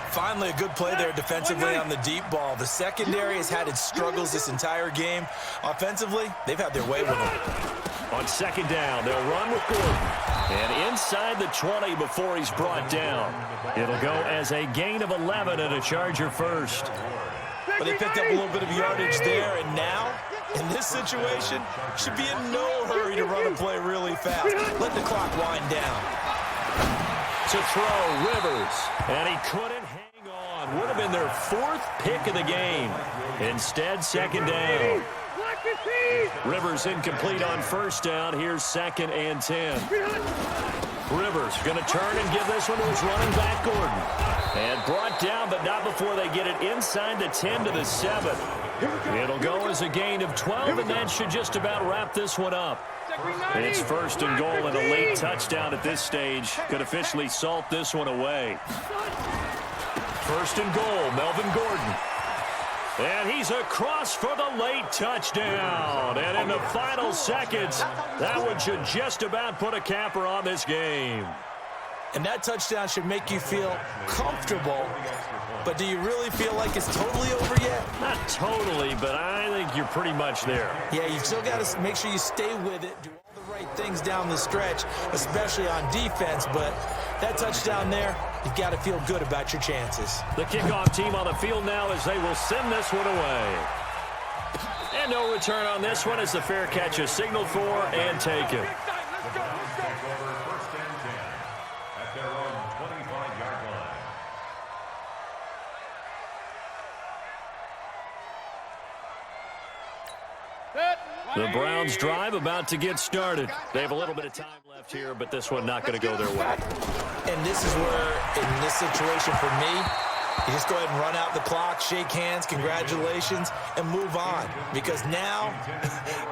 Finally, a good play there defensively on the deep ball. The secondary has had its struggles this entire game. Offensively, they've had their way with him. On second down, they'll run with Gordon. And inside the 20 before he's brought down. It'll go as a gain of 11 and a Charger first. But they picked up a little bit of yardage there, and now, in this situation, should be in no hurry to run a play really fast. Let the clock wind down. To throw, Rivers. And he couldn't hang on. Would have been their 4th pick of the game. Instead, second down. Rivers incomplete on first down. Here's 2nd and 10. Rivers going to turn and give this one to his running back, Gordon. And brought down, but not before they get it inside the 10 to the 7. It'll go as a gain of 12, and that should just about wrap this one up. It's 1st and goal, and a late touchdown at this stage could officially salt this one away. 1st and goal, Melvin Gordon. And he's across for the late touchdown. And in the final seconds, that one should just about put a capper on this game. And that touchdown should make you feel comfortable. But do you really feel like it's totally over yet? Not totally, but I think you're pretty much there. Yeah, you still got to make sure you stay with it, do all the right things down the stretch, especially on defense. But that touchdown there, you've got to feel good about your chances. The kickoff team on the field now as they will send this one away. And no return on this one as the fair catch is signaled for and taken. The Browns drive about to get started. They have a little bit of time left here, but this one not going to go their way. And this is where, in this situation for me, you just go ahead and run out the clock, shake hands, congratulations, and move on. Because now,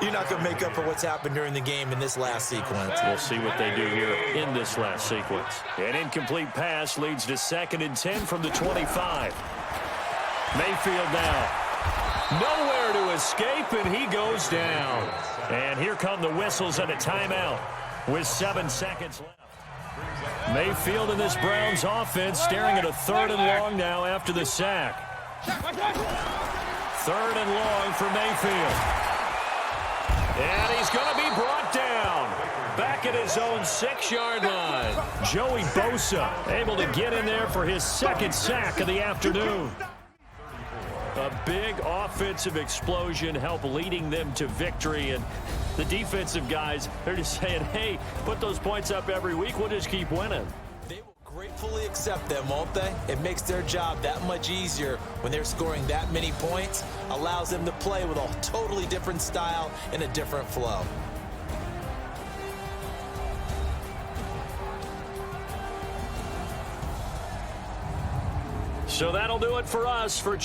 you're not going to make up for what's happened during the game in this last sequence. We'll see what they do here in this last sequence. An incomplete pass leads to 2nd and 10 from the 25. Mayfield now. Nowhere to escape, and he goes down. And here come the whistles and a timeout with 7 seconds left. Mayfield in this Browns offense staring at a 3rd and long now after the sack. 3rd and long for Mayfield. And he's going to be brought down. Back at his own 6-yard line. Joey Bosa able to get in there for his 2nd sack of the afternoon. A big offensive explosion helped leading them to victory. And the defensive guys, they're just saying, hey, put those points up every week. We'll just keep winning. They will gratefully accept them, won't they? It makes their job that much easier when they're scoring that many points. Allows them to play with a totally different style and a different flow. So that'll do it for us for